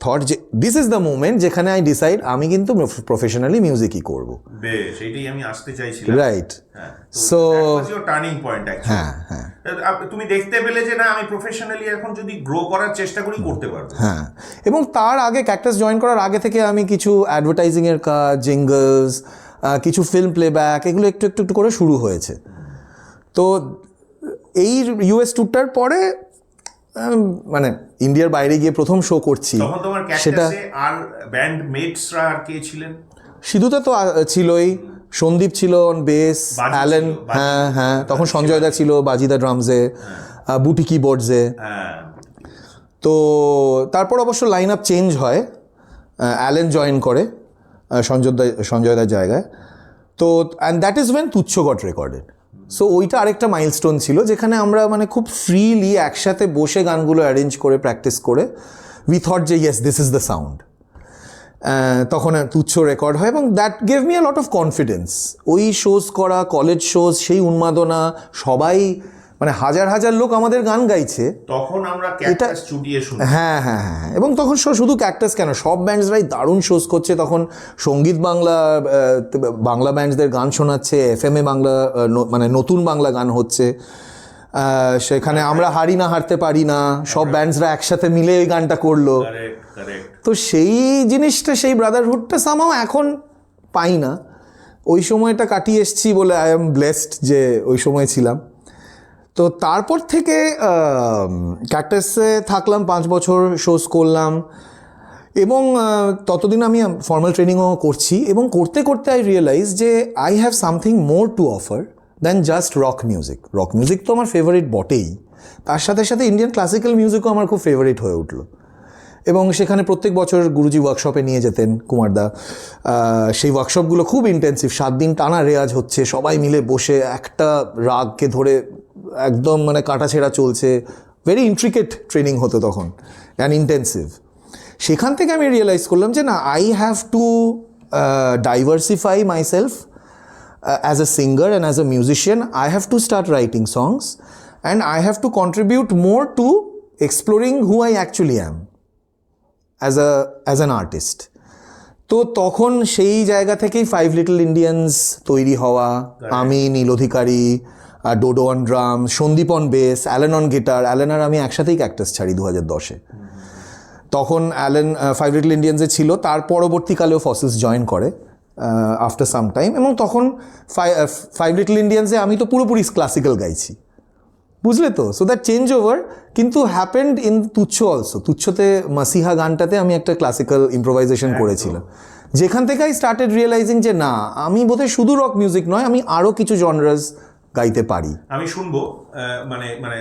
thought যে দিস ইজ দ্য মোমেন্ট যেখানে আই ডিসাইড আমি কিন্তু প্রফেশনালি মিউজিকই করবো। বেশ, এইটাই আমি আসতে চাইছিলাম। Right, so turning point actually. হ্যাঁ হ্যাঁ, তুমি দেখতে পেলে যে না আমি প্রফেশনালি এখন যদি গ্রো করার চেষ্টা করি করতে পারবো। হ্যাঁ, এবং তার আগে ক্যাকটাস জয়েন করার আগে থেকে আমি কিছু অ্যাডভার্টাইজিংয়ের কাজ, জিঙ্গলস, কিছু ফিল্ম প্লেব্যাক, এগুলো একটু একটু একটু করে শুরু হয়েছে। তো এই ইউএস ট্যুরটার পরে মানে ইন্ডিয়ার বাইরে গিয়ে প্রথম শো করছি। তখন তোমার ক্যাকটাসে আর ব্যান্ড মেটসরা আর কে ছিলেন? সিধুতে তো ছিলই, সন্দীপ ছিল অন বেস, অ্যালেন, হ্যাঁ হ্যাঁ, তখন সঞ্জয় দা ছিল বাজিদা ড্রামসে, বুটি কিবোর্ডসে। তো তারপর অবশ্য লাইন আপ চেঞ্জ হয়, অ্যালেন জয়েন করে সঞ্জয় দার জায়গায়। তো অ্যান্ড দ্যাট ইজ ওয়েন তুচ্ছ গট রেকর্ডেড। সো ওইটা আরেকটা মাইলস্টোন ছিল যেখানে আমরা মানে খুব ফ্রিলি একসাথে বসে গানগুলো অ্যারেঞ্জ করে প্র্যাকটিস করে উই থট যে yes this is the sound. তখন তুচ্ছ রেকর্ড হয়, এবং that gave me a lot of confidence. ওই শোজ করা, কলেজ শোজ, সেই উন্মাদনা, সবাই মানে হাজার হাজার লোক আমাদের গান গাইছে তখন আমরা ক্যাকটাস চুটিয়ে শুনি। হ্যাঁ হ্যাঁ হ্যাঁ, এবং তখন শুধু ক্যাকটাস কেন, সব ব্যান্ডসরাই দারুণ শোজ করছে। তখন সঙ্গীত বাংলা ব্যান্ডসদের গান শোনাচ্ছে, এফএমএ বাংলা মানে নতুন বাংলা গান হচ্ছে, সেখানে আমরা হারি না হারতে পারি না, সব ব্যান্ডসরা একসাথে মিলে এই গানটা করলো। তো সেই জিনিসটা, সেই ব্রাদারহুডটা সামহাও এখন পাই না। ওই সময়টা কাটিয়ে এসছি বলে আই এম ব্লেসড যে ওই সময় ছিলাম। তো তারপর থেকে ক্যাকটাসে থাকলাম 5 বছর, শোজ করলাম, এবং ততদিন আমি ফর্মাল ট্রেনিংও করছি, এবং করতে করতে আই রিয়েলাইজ যে I have something more to offer than just rock music. Rock music তো আমার ফেভারিট বটেই, তার সাথে সাথে ইন্ডিয়ান ক্লাসিক্যাল মিউজিকও আমার খুব ফেভারিট হয়ে উঠলো। এবং সেখানে প্রত্যেক বছর গুরুজি ওয়ার্কশপে নিয়ে যেতেন কুমারদা। সেই ওয়ার্কশপগুলো খুব ইন্টেন্সিভ, 7 দিন টানা রেয়াজ হচ্ছে, সবাই মিলে বসে একটা রাগকে ধরে একদম মানে কাটাছেঁড়া চলছে, ভেরি ইন্ট্রিকেট ট্রেনিং হতো তখন অ্যান্ড ইন্টেন্সিভ। সেখান থেকে আমি রিয়েলাইজ করলাম যে না, I have to diversify myself as a singer and as a musician. I have to start writing songs and I have to contribute more to exploring who I actually am as an artist. তো তখন সেই জায়গা থেকেই 5 little Indians তৈরি হওয়া, আমি, Neel Adhikari, Dodo on drum, Sandip on bass, Allen on guitar. Allen আর আমি একসাথেই ক্যাকটাস ছাড়ি 2010-এ। তখন অ্যালেন 5 লিটল ইন্ডিয়ান্সে ছিল, তার পরবর্তীকালেও ফসিলস জয়েন করে আফটার সাম টাইম। এবং তখন 5 লিটল ইন্ডিয়ান্সে আমি তো পুরোপুরি ক্লাসিক্যাল গাইছি, বুঝলে তো। সো দ্যাট চেঞ্জ ওভার কিন্তু হ্যাপেন্ড ইন তুচ্ছ অলসো। তুচ্ছতে মাসিহা গানটাতে আমি একটা ক্লাসিক্যাল ইম্প্রোভাইজেশন করেছিলাম, যেখান থেকে আই স্টার্টেড রিয়েলাইজিং যে না, আমি বোধহয় শুধু রক মিউজিক নয়, আমি আরও কিছু জনরাস গাইতে পারি। আমি শুনবো, মানে মানে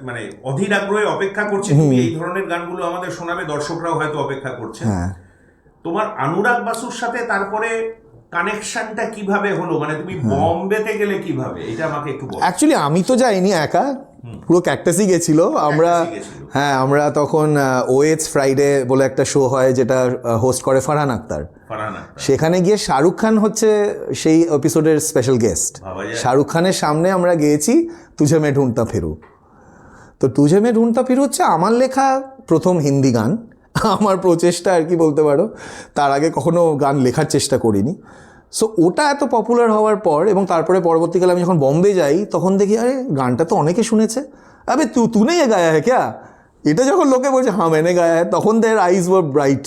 মানে অধীর আগ্রহে অপেক্ষা করছি তুমি এই ধরনের গানগুলো আমাদের শোনাবে, দর্শকরাও হয়তো অপেক্ষা করছে। তোমার অনুরাগ বাসুর সাথে তারপরে কানেকশনটা কিভাবে হলো, মানে তুমি বম্বেতে গেলে কিভাবে, এটা আমাকে একটু বলো। অ্যাকচুয়ালি আমি তো যাইনি একা, পুরো ক্যাকটাসই গেছিল। হ্যাঁ, আমরা তখন ওএচ ফ্রাইডে বলে একটা শো হয় যেটা হোস্ট করে ফারহান আক্তার। সেখানে গিয়ে শাহরুখ খান হচ্ছে সেই এপিসোডের স্পেশাল গেস্ট। শাহরুখ খানের সামনে আমরা গিয়েছি তুঝে মে ঢুঁড়তা ফিরু। তো তুঝে মে ঢুঁড়তা ফিরু হচ্ছে আমার লেখা প্রথম হিন্দি গান, আমার প্রচেষ্টা আর কি বলতে পারো। তার আগে কখনো গান লেখার চেষ্টা করিনি। সো ওটা এত পপুলার হওয়ার পর, এবং তারপরে পরবর্তীকালে আমি যখন বম্বে যাই তখন দেখি আরে গানটা তো অনেকে শুনেছে, আবে তু নেই গায়া হ্যাঁ ক্যা, এটা যখন লোকে বলছে হ্যাঁ মেনে গায়া হ্যাঁ, তখন দের আইজ ওয়ার ব্রাইট।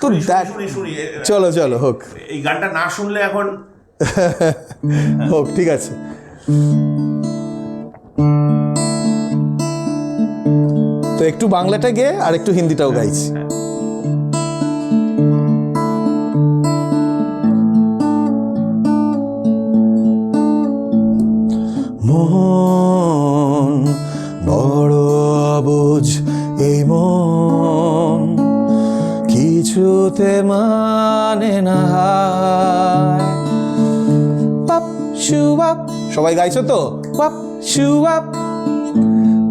তো দ্যাট শুনি চলো চলো হোক এই গানটা না শুনলে এখন হোক, ঠিক আছে। তো একটু বাংলাটা গেয়ে আর একটু হিন্দিটাও গাইছি। মন বড় অবুঝ এই মন, কিছুতে মানে না। পাপ শুয়াপ, সবাই গাইছো তো? পাপ শুয়াপ,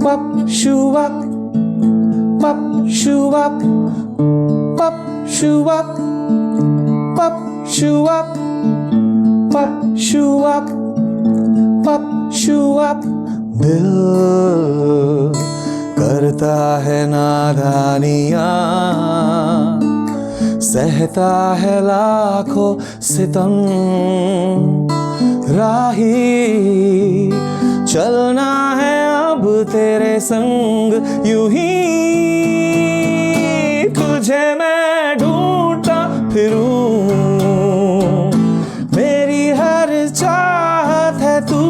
পাপ শুয়াপ, পাপ শুয়াপ, পাপ শুয়াপ, পাপ শুয়াপ, পাপ শুয়াপ, पाप शुआप। दिल करता है नादानियाँ, सहता है लाखों सितम, राही चलना है अब तेरे संग यूं ही, तुझे मैं ढूंढता फिरूं, मेरी हर चाहत है तू,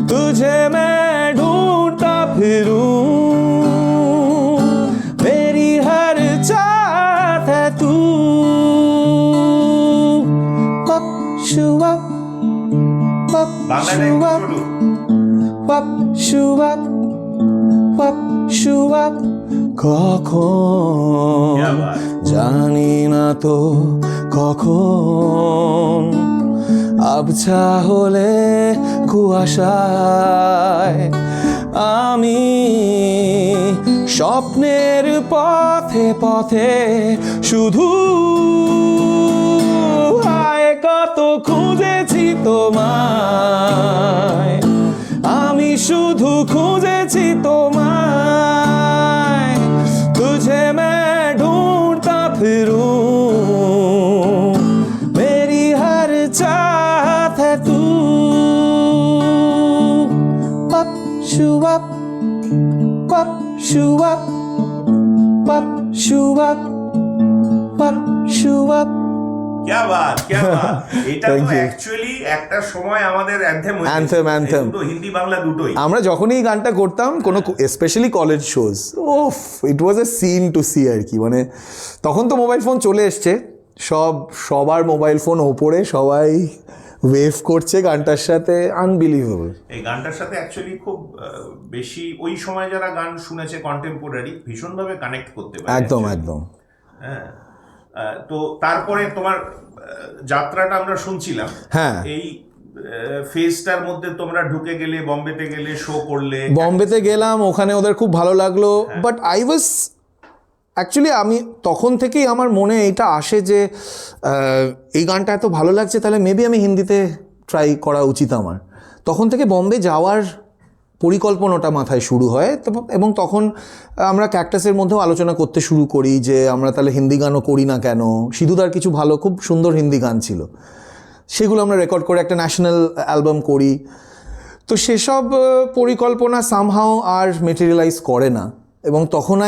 तुझे मैं ढूंढता फिरूं, मेरी हर चाहत है तू। पप शुआप, पप शुआप, पप शुआप, पप शुआप। কখন জানি না তো কখন, আবছা হলে কুয়াশায় আমি স্বপ্নের পথে পথে শুধু, হায় কত খুঁজেছি তোমায়, আমি শুধু খুঁজেছি তোমায়, तुझे मैं ढूंढता फिरूं, मेरी हर चाहत है तू। पप शुआप, पप शुआप, पप शुआप, पप शुआप। क्या बात, क्या बात। এটা তো অ্যাকচুয়ালি একটা সময় আমাদের অ্যানথেম অ্যানথেম তো হিন্দি বাংলা দুটোই। আমরা যখনই গানটা করতাম কোনো স্পেশালি কলেজ শোজ, ওফ ইট ওয়াজ এ সিন টু সি আর কি। মানে তখন তো মোবাইল ফোন চলে এসছে, সবার মোবাইল ফোন ওপরে, সবাই ওয়েভ করছে গানটার সাথে, আনবিলিভেবল। এই গানটার সাথে অ্যাকচুয়ালি খুব বেশি ওই সময় যারা গান শুনেছে কন্টেম্পোরারি ভীষণভাবে কানেক্ট করতে পারে। একদম একদম। হ্যাঁ, তো তারপরে তোমার যাত্রাটা আমরা শুনছিলাম, হ্যাঁ, এই ফেজটার মধ্যে তোমরা ঢুকে গেলে, বোম্বেতে গেলে, শো করলে। বোম্বেতে গেলাম, ওখানে ওদের খুব ভালো লাগলো, বাট আই ওয়াজ অ্যাকচুয়ালি, আমি তখন থেকেই আমার মনে এটা আসে যে এই গানটা এত ভালো লাগছে, তাহলে মেবি আমি হিন্দিতে ট্রাই করা উচিত আমার। তখন থেকে বোম্বে যাওয়ার পরিকল্পনাটা মাথায় শুরু হয়, এবং তখন আমরা ক্যাকটাসের মধ্যেও আলোচনা করতে শুরু করি যে আমরা তাহলে হিন্দি গানও করি না কেন। সিধুদার কিছু ভালো, খুব সুন্দর হিন্দি গান ছিল, সেগুলো আমরা রেকর্ড করে একটা ন্যাশনাল অ্যালবাম করি। তো সেসব পরিকল্পনা সামহাও আর মেটেরিয়ালাইজ করে না, এবং তখন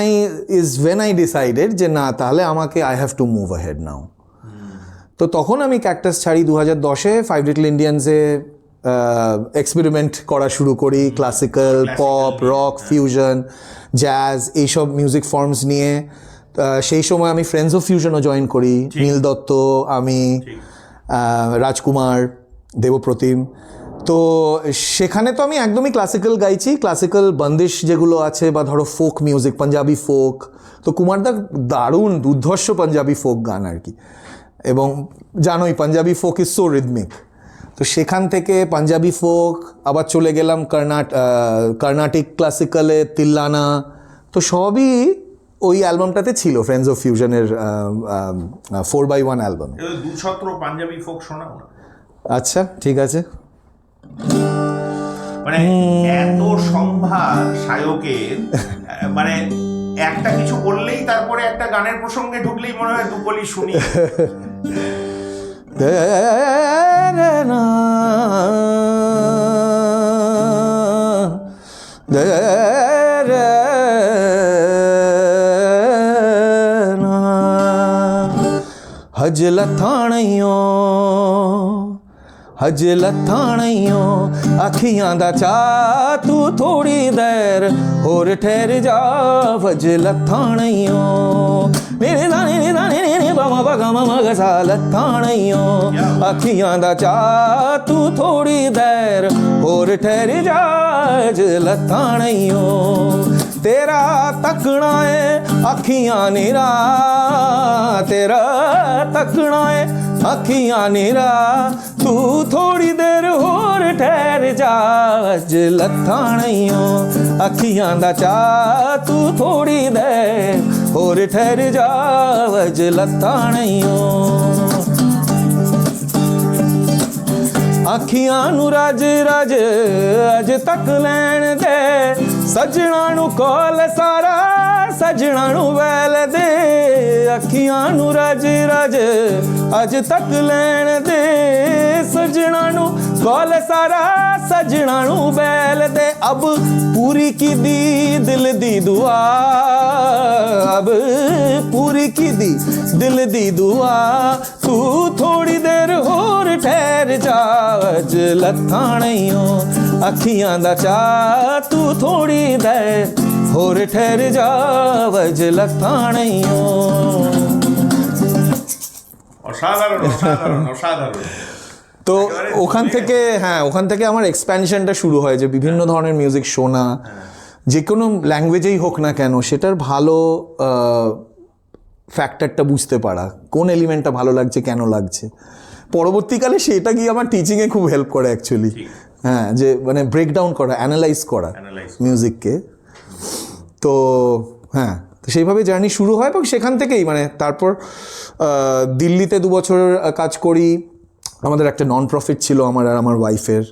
ইজ ওয়েন আই ডিসাইডেড যে না, তাহলে আমাকে I have to move ahead now. তো তখন আমি ক্যাকটাস ছাড়ি 2010-এ, ফাইভ লিটল ইন্ডিয়ান্সে এক্সপেরিমেন্ট করা শুরু করি, classical, pop, rock, fusion, jazz, এইসব মিউজিক ফর্মস নিয়ে। সেই সময় আমি ফ্রেন্ডস অফ ফিউশনও জয়েন করি, নীল দত্ত, আমি, রাজকুমার, দেবপ্রতিম। তো সেখানে তো আমি একদমই ক্লাসিক্যাল গাইছি, ক্লাসিক্যাল বন্দিশ যেগুলো আছে, বা ধরো ফোক মিউজিক, পাঞ্জাবি ফোক। তো কুমারদা দারুণ দুর্ধর্ষ পাঞ্জাবি ফোক গান আর কি, এবং জানোই Punjabi folk is so rhythmic. তো সেখান থেকে পাঞ্জাবি ফোক, আবার চলে গেলাম কর্ণাটিক ক্লাসিক্যালে, তিল্লানা। তো সবই ওই অ্যালবামটাতে ছিল, ফ্রেন্ডস অফ ফিউশনের 4x1 অ্যালবামে। দুছত্র পাঞ্জাবি ফোক শোনাও না? আচ্ছা, ঠিক আছে। মানে এত সম্ভার সায়কের, মানে একটা কিছু বললেই তারপরে একটা গানের প্রসঙ্গে ঢুকলেই মনে হয় দুকলি শুনি। हज लथाणियों हज लथाणियों अखियां दा चा तू थोड़ी देर होर ठहर जा हज लथाणियों मेरे दाने बामा बगा ममा गसा लथाणियों अखियां दा चा तू थोड़ी देर होर ठहर जा हज लथाणियों तेरा तकना है अखियां निरा तेरा तकना है अखियां निरा तू थोड़ी देर होर ठहर जा अज लथाणियों अखियां दा चा तू थोड़ी देर होर ठहर जा अज लथाणियों अखियां नू रज रज अज तक लैण दे सजना नू कोल सारा सजना नू वैल दे अखियां नू रज रज अज तक लैण दे सजना नू कोल सारा सजना नू वैल दे अब पूरी की दी दिल दी दुआ अब पूरी की दी दिल दी दुआ तू थोड़ी देर होर ठहर जा अज लथाणियों अखियां दा चा तू थोड़ी देर होर ठहर जा अज लथाणियों অসাধারণ অসাধারণ অসাধারণ। তো ওখান থেকে হ্যাঁ ওখান থেকে আমার এক্সপ্যানশনটা শুরু হয় যে বিভিন্ন ধরনের মিউজিক শোনা যে কোনো ল্যাঙ্গুয়েজেই হোক না কেন সেটার ভালো ফ্যাক্টরটা বুঝতে পারা কোন এলিমেন্টটা ভালো লাগছে কেন লাগছে পরবর্তীকালে সেটা গিয়ে আমার টিচিংয়ে খুব হেল্প করে অ্যাকচুয়ালি হ্যাঁ যে মানে ব্রেকডাউন করা অ্যানালাইজ করা মিউজিককে তো হ্যাঁ তো সেইভাবে জার্নি শুরু হয় এবং সেখান থেকেই মানে তারপর দিল্লিতে 2 বছর কাজ করি আমাদের একটা নন প্রফিট ছিল আমার আর আমার ওয়াইফের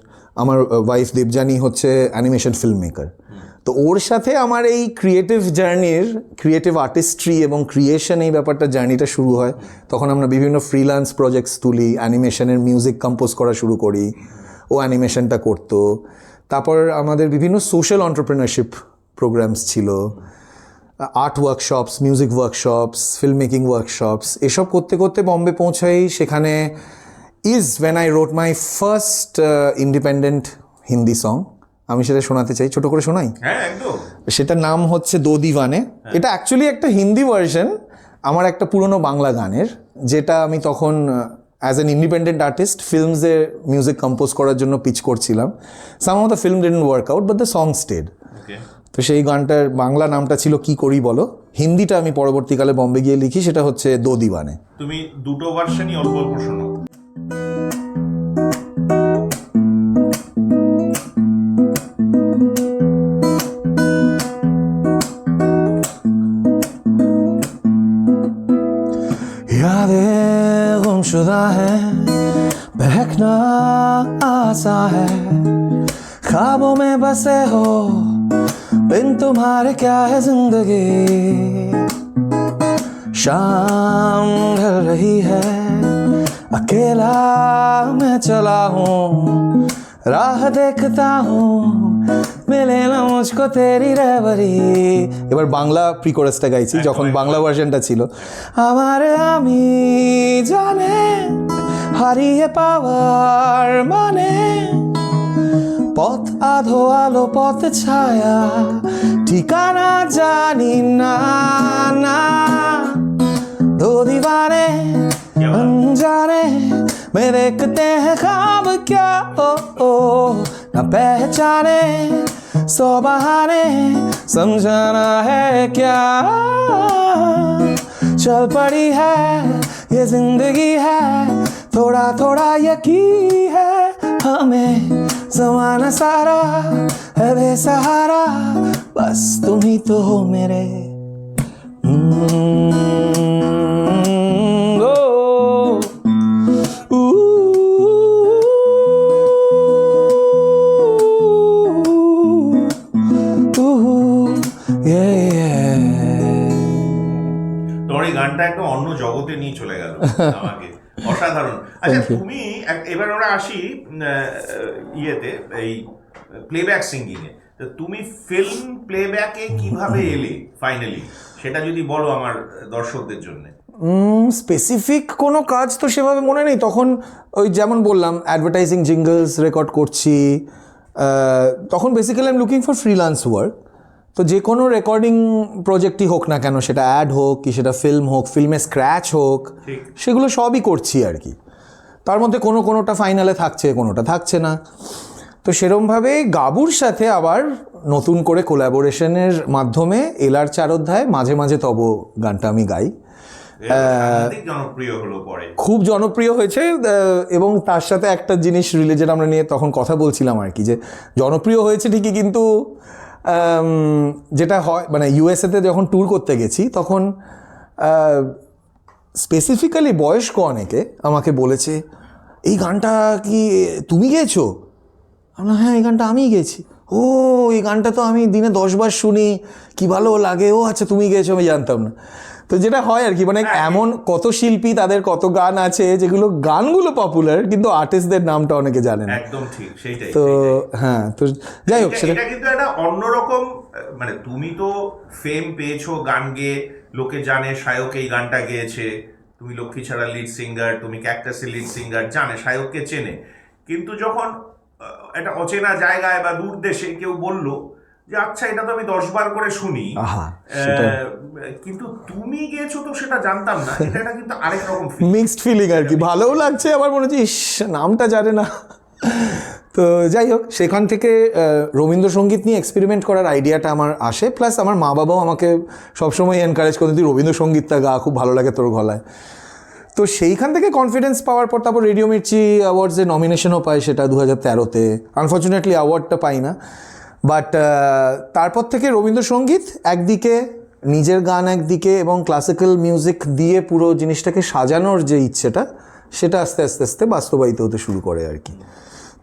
আমার ওয়াইফ দেবযানী হচ্ছে অ্যানিমেশন ফিল্ম মেকার তো ওর সাথে আমার এই ক্রিয়েটিভ জার্নির ক্রিয়েটিভ আর্টিস্ট্রি এবং ক্রিয়েশন এই ব্যাপারটা জার্নিটা শুরু হয় তখন আমরা বিভিন্ন ফ্রিল্যান্স প্রজেক্টস তুলি অ্যানিমেশনের মিউজিক কম্পোজ করা শুরু করি ও অ্যানিমেশনটা করতো তারপর আমাদের বিভিন্ন সোশ্যাল এন্টারপ্রেনারশিপ প্রোগ্রামস ছিল art workshops music workshops film making workshops এসব করতে করতে বম্বে পৌঁছাই সেখানে is when I wrote my first independent Hindi song আমি সেটা শোনাতে চাই ছোট করে শোনাই হ্যাঁ একদম সেটার নাম হচ্ছে দো দিওয়ানে এটা অ্যাকচুয়ালি একটা হিন্দি ভার্সন আমার একটা পুরনো বাংলা গানের যেটা আমি তখন অ্যাজ অ্যান ইন্ডিপেন্ডেন্ট আর্টিস্ট ফিল্মসে মিউজিক কম্পোজ করার জন্য পিচ করছিলাম somehow the film didn't work out but the song stayed তো সেই গানটার বাংলা নামটা ছিল কি করি বলো হিন্দিটা আমি পরবর্তীকালে বম্বে গিয়ে লিখি সেটা হচ্ছে দো দিওয়ানে তুমি দুটো ভার্সনই অল্প অল্প শোনো यादें गुमशुदा है बहकना आसा है ख्वाबों में बसे हो बिन तुम्हारे क्या है जिंदगी शाम ढल रही है अकेला मैं चला हूँ राह देखता हूँ মিলে না মুঝকো তেরি রেবরি এবার বাংলা প্রি কোরাসটা গাইছি যখন বাংলা ভার্সনটা ছিল আমার আমি জানে হারিয়ে পাওয়ার মানে পথ আধো আলো পথ ছায়া ঠিকানা জানি না না দো দিওয়ানে अनजाने में देखते हैं ख्वाब क्या ओ न पहचाने सौ बहाने समझाना है क्या चल पड़ी है ये जिंदगी है थोड़ा थोड़ा यकीन है हमें ज़माना सारा है बेसहारा बस तुम ही तो हो मेरे গানটা একটা অন্য জগতে নিয়ে চলে গেল আমাকে অসাধারণ আচ্ছা তুমি এবার ওরা আসি ইয়েতে এই প্লেব্যাক সিঙ্গিং এ তো তুমি ফিল্ম প্লেব্যাকে কিভাবে এলে ফাইনালি সেটা যদি বলো আমার দর্শকদের জন্য স্পেসিফিক কোনো কাজ তো সেভাবে মনে নেই। তখন ওই যেমন বললাম অ্যাডভার্টাইজিং জিঙ্গলস রেকর্ড করছি, তখন basically I am looking for freelance work. তো যে কোনো রেকর্ডিং প্রজেক্টই হোক না কেন, সেটা অ্যাড হোক কি সেটা ফিল্ম হোক, ফিল্মে স্ক্র্যাচ হোক, সেগুলো সবই করছি আর কি। তার মধ্যে কোনোটা ফাইনালে থাকছে, কোনোটা থাকছে না। তো সেরমভাবে গাবুর সাথে আবার নতুন করে কোলাবোরেশনের মাধ্যমে এলার চার অধ্যায় মাঝে মাঝে তব গানটা আমি গাই। জনপ্রিয় হলো পরে, খুব জনপ্রিয় হয়েছে। এবং তার সাথে একটা জিনিস রিলেটেড আমরা নিয়ে তখন কথা বলছিলাম আর কি, যে জনপ্রিয় হয়েছে ঠিকই, কিন্তু যেটা হয় মানে ইউএসএতে যখন ট্যুর করতে গেছি তখন স্পেসিফিক্যালি বয়স্ক অনেকে আমাকে বলেছে, এই গানটা কি তুমি গেয়েছো? আমরা হ্যাঁ, এই গানটা আমিই গেয়েছি। ও, এই গানটা তো আমি দিনে 10 বার শুনি, কি ভালো লাগে। ও আচ্ছা, তুমি গেয়েছো, আমি জানতাম না। তো যেটা হয় আর কি, মানে এমন কত শিল্পী, তাদের কত গান আছে যেগুলো গানগুলো পপুলার, কিন্তু আর্টিস্টদের নামটা অনেকে জানে না। একদম ঠিক, সেইটাই। তো হ্যাঁ, তো যাই হোক, সেটা কিন্তু একটা অন্যরকম, মানে তুমি তো ফেম পেয়েছো গান গেয়ে, লোকে জানে সায়ক এই গানটা গেয়েছে, তুমি লক্ষ্মী ছাড়া লিড সিঙ্গার, তুমি ক্যাকটাসের লিড সিঙ্গার, জানে সায়ককে চেনে। কিন্তু যখন একটা অচেনা জায়গায় বা দূর দেশে কেউ বলল যে আচ্ছা এটা তো আমি 10 বার করে শুনি, কিন্তু তুমি গেয়েছো তো সেটা জানতাম না, এটা কিন্তু আরেক রকম মিক্সড ফিলিং আর কি। ভালোও লাগছে, আবার মনে হচ্ছে ইস, নামটা জানে না। তো যাই হোক, সেখান থেকে রবীন্দ্রসঙ্গীত নিয়ে এক্সপেরিমেন্ট করার আইডিয়াটা আমার আসে। প্লাস আমার মা বাবাও আমাকে সবসময় এনকারেজ করতে, তুই রবীন্দ্রসঙ্গীতটা গা, খুব ভালো লাগে তোর গলায়। তো সেইখান থেকে কনফিডেন্স পাওয়ার পর তারপর রেডিও মির্চি অ্যাওয়ার্ডসে নমিনেশনও পাই, সেটা 2013-তে। আনফর্চুনেটলি অ্যাওয়ার্ডটা পাই না, বাট তারপর থেকে রবীন্দ্রসঙ্গীত একদিকে, নিজের গান একদিকে, এবং ক্লাসিক্যাল মিউজিক দিয়ে পুরো জিনিসটাকে সাজানোর যে ইচ্ছেটা, সেটা আস্তে আস্তে আস্তে বাস্তবায়িত হতে শুরু করে আর কি।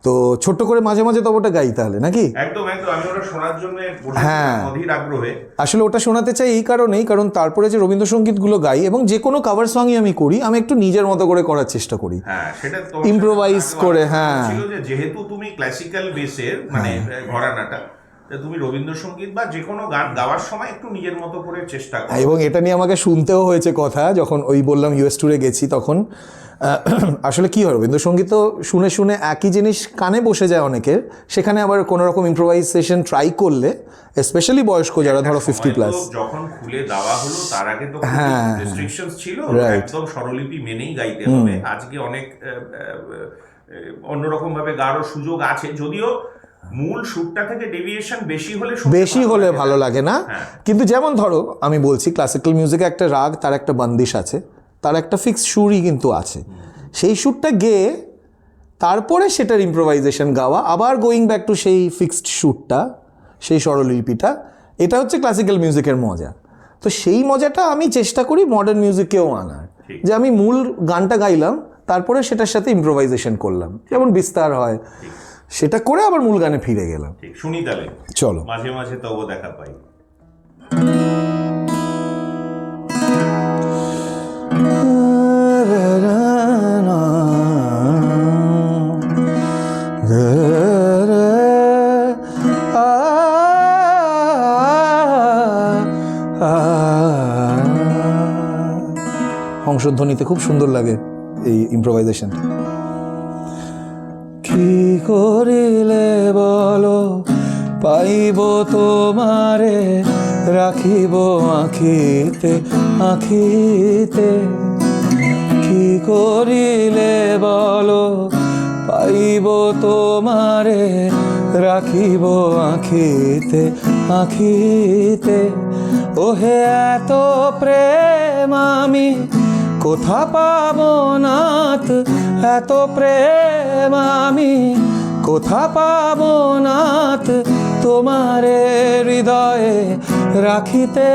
তো ছোট্ট করে মাঝে মাঝে তবটা গাই তাহলে, নাকি? একদম একদম, আমি ওটা শোনার জন্য হ্যাঁ, অধীর আগ্রহে। আসলে ওটা শোনাতে চাই এই কারণেই, কারণ তারপরে যে রবীন্দ্রসঙ্গীতগুলো গাই এবং যে কোনো কাভার সঙ্গই আমি করি, আমি একটু নিজের মতো করে করার চেষ্টা করি, হ্যাঁ, সেটা তো ইম্প্রোভাইজ করে। হ্যাঁ, যেহেতু তুমি ক্লাসিক্যাল বেসের মানে ঘরানাটা, তুমি রবীন্দ্রসঙ্গীত বা যে কোনো গান গাওয়ার সময় একটু নিজের মতো করে চেষ্টা করো। এবং এটা নিয়ে আমাকে শুনতেও হয়েছে কথা, যখন ওই বললাম ইউএস ট্যুরে গেছি, তখন আসলে কী হয়, রবীন্দ্রসঙ্গীত তো শুনে শুনে একই জিনিস কানে বসে যায় অনেকের, সেখানে আবার কোনো রকম ইম্প্রোভাইজেশন ট্রাই করলে, স্পেশালি বয়স্ক যারা ধরো 50+, যখন খুলে দেওয়া হলো তার আগে তো রেস্ট্রিকশনস ছিল, একদম স্বরলিপি মেনেই গাইতে হবে। আজকে অনেক অন্যরকম ভাবে গাওয়ার সুযোগ আছে, যদিও মূল সুরটা থেকে ডেভিয়েশন বেশি হলে ভালো লাগে না। কিন্তু যেমন ধরো আমি বলছি, ক্লাসিক্যাল মিউজিকে একটা রাগ, তার একটা বন্দিশ আছে, তার একটা ফিক্সড সুরই কিন্তু আছে। সেই সুরটা গেয়ে তারপরে সেটার ইম্প্রোভাইজেশন গাওয়া, আবার গোয়িং ব্যাক টু সেই ফিক্সড সুরটা, সেই স্বরলিপিটা, এটা হচ্ছে ক্লাসিক্যাল মিউজিকের মজা। তো সেই মজাটা আমি চেষ্টা করি মডার্ন মিউজিকেও আনার, যে আমি মূল গানটা গাইলাম, তারপরে সেটার সাথে ইম্প্রোভাইজেশন করলাম, যেমন বিস্তার হয়, সেটা করে আবার মূল গানে ফিরে গেলাম। শুনি তাহলে, চলো। মাঝে মাঝে তব দেখা পাই। হংসধ্বনিতে খুব সুন্দর লাগে এই ইম্প্রোভাইজেশন। কি করিলে বলো পাইব তোমারে, রাখিব আখিতে আখিতে। কি করিলে বলো পাইব তোমারে, রাখিব আখিতে আখিতে। ওহে এত প্রেম আমি কোথা পাবো নাথ, এত প্রেম আমি কোথা পাবো নাথ, তোমারে হৃদয়ে রাখিতে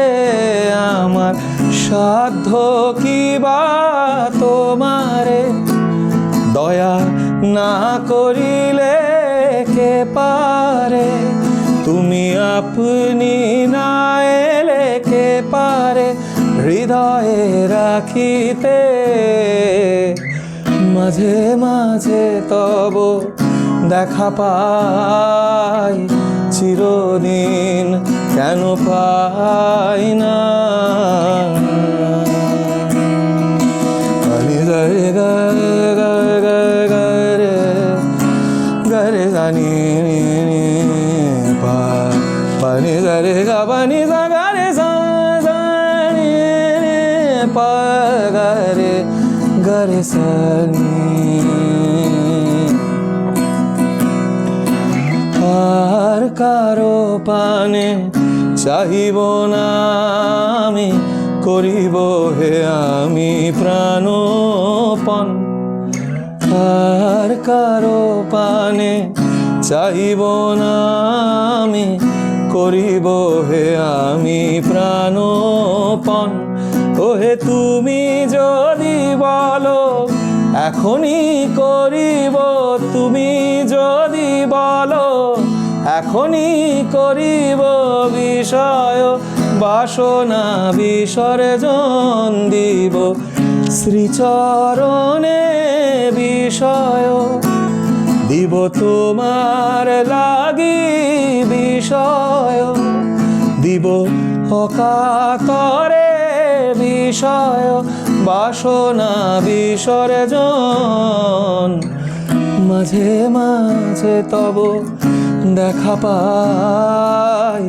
আমার সাধ্য কি বা তোমারে। দয়া না করিলে কে পারে, তুমি আপনি না এলে কে পারে হৃদয়ে রাখিতে। মাঝে মাঝে তব দেখা পাই, চিরদিন কেন পাই না। রে সানি আর কারো পানে চাহিব না আমি করিব হে আমি প্রাণপণ আর কারো পানে চাহিব না আমি করিব হে আমি প্রাণপণ ওহে তুমি যদি বলো এখনই করিব তুমি যদি বলো এখনই করিব বিষয় বাসনা বিসর্জন দিব শ্রীচরণে বিষয় দিব তোমার লাগি বিষয় দিব অকাতরে বিষয় বাসনা বিসর্জন মাঝে মাঝে তব দেখা পাই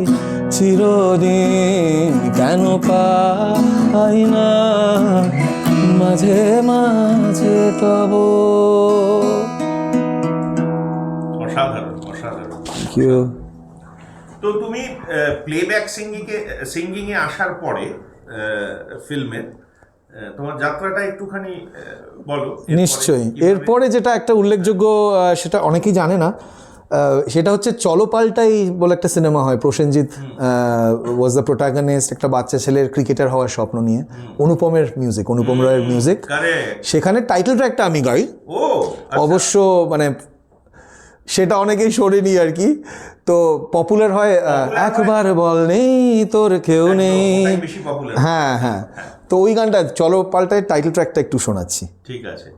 চিরদিন কেন পাই না মাঝে মাঝে তব অসাধারণ অসাধারণ। তো তুমি প্লেব্যাক সিঙ্গিং এ আসার পরে ফিল্মের তোমার যাত্রাটা একটুখানি বলো। নিশ্চয়ই এরপরে যেটা একটা উল্লেখযোগ্য সেটা অনেকেই জানে না সেটা হচ্ছে চলো পাল্টাই বলে একটা সিনেমা হয় প্রসেনজিৎ ওয়াজ দ্য প্রোটাগনিস্ট একটা বাচ্চা ছেলের ক্রিকেটার হওয়ার স্বপ্ন নিয়ে অনুপমের মিউজিক অনুপম রায়ের মিউজিক সেখানে টাইটেল ট্র্যাকটা আমি গাই অবশ্য মানে সেটা অনেকেই শোনেনি আর কি তো পপুলার হয় একবার বল নেই তোর কেউ নেই হ্যাঁ হ্যাঁ তো ওই গানটা চলো পাল্টায় টাইটেল ট্র্যাকটা একটু শোনাচ্ছি ঠিক আছে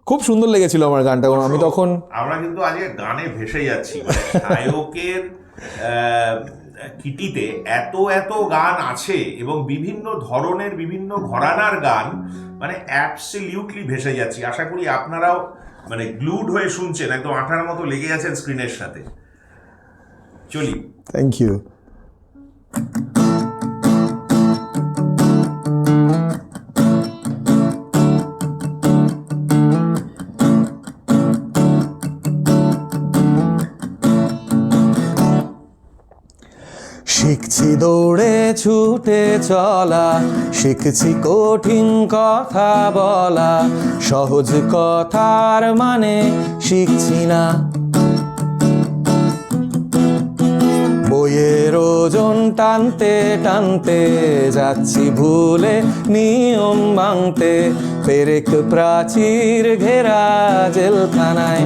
খুব সুন্দর লেগেছিল আমার গানটা আমি তখন আমরা কিন্তু আজকে গানে ভেসে যাচ্ছি গায়কের কিটিতে এত এত গান আছে এবং বিভিন্ন ধরনের বিভিন্ন ঘরানার গান মানে অ্যাবসলিউটলি ভেসে যাচ্ছি আশা করি আপনারাও মানে গ্লুড হয়ে শুনছেন একদম আঠার মতো লেগে আছেন স্ক্রিনের সাথে চলি থ্যাংক ইউ শিখছি দৌড়ে ছুটে চলা শিখছি কঠিন কথা বলা সহজ কথার মানে শিখছি না বইয়ের ওজন টানতে টানতে যাচ্ছি ভুলে নিয়ম ভাঙতে পেরেক প্রাচীর ঘেরা জেলখানায়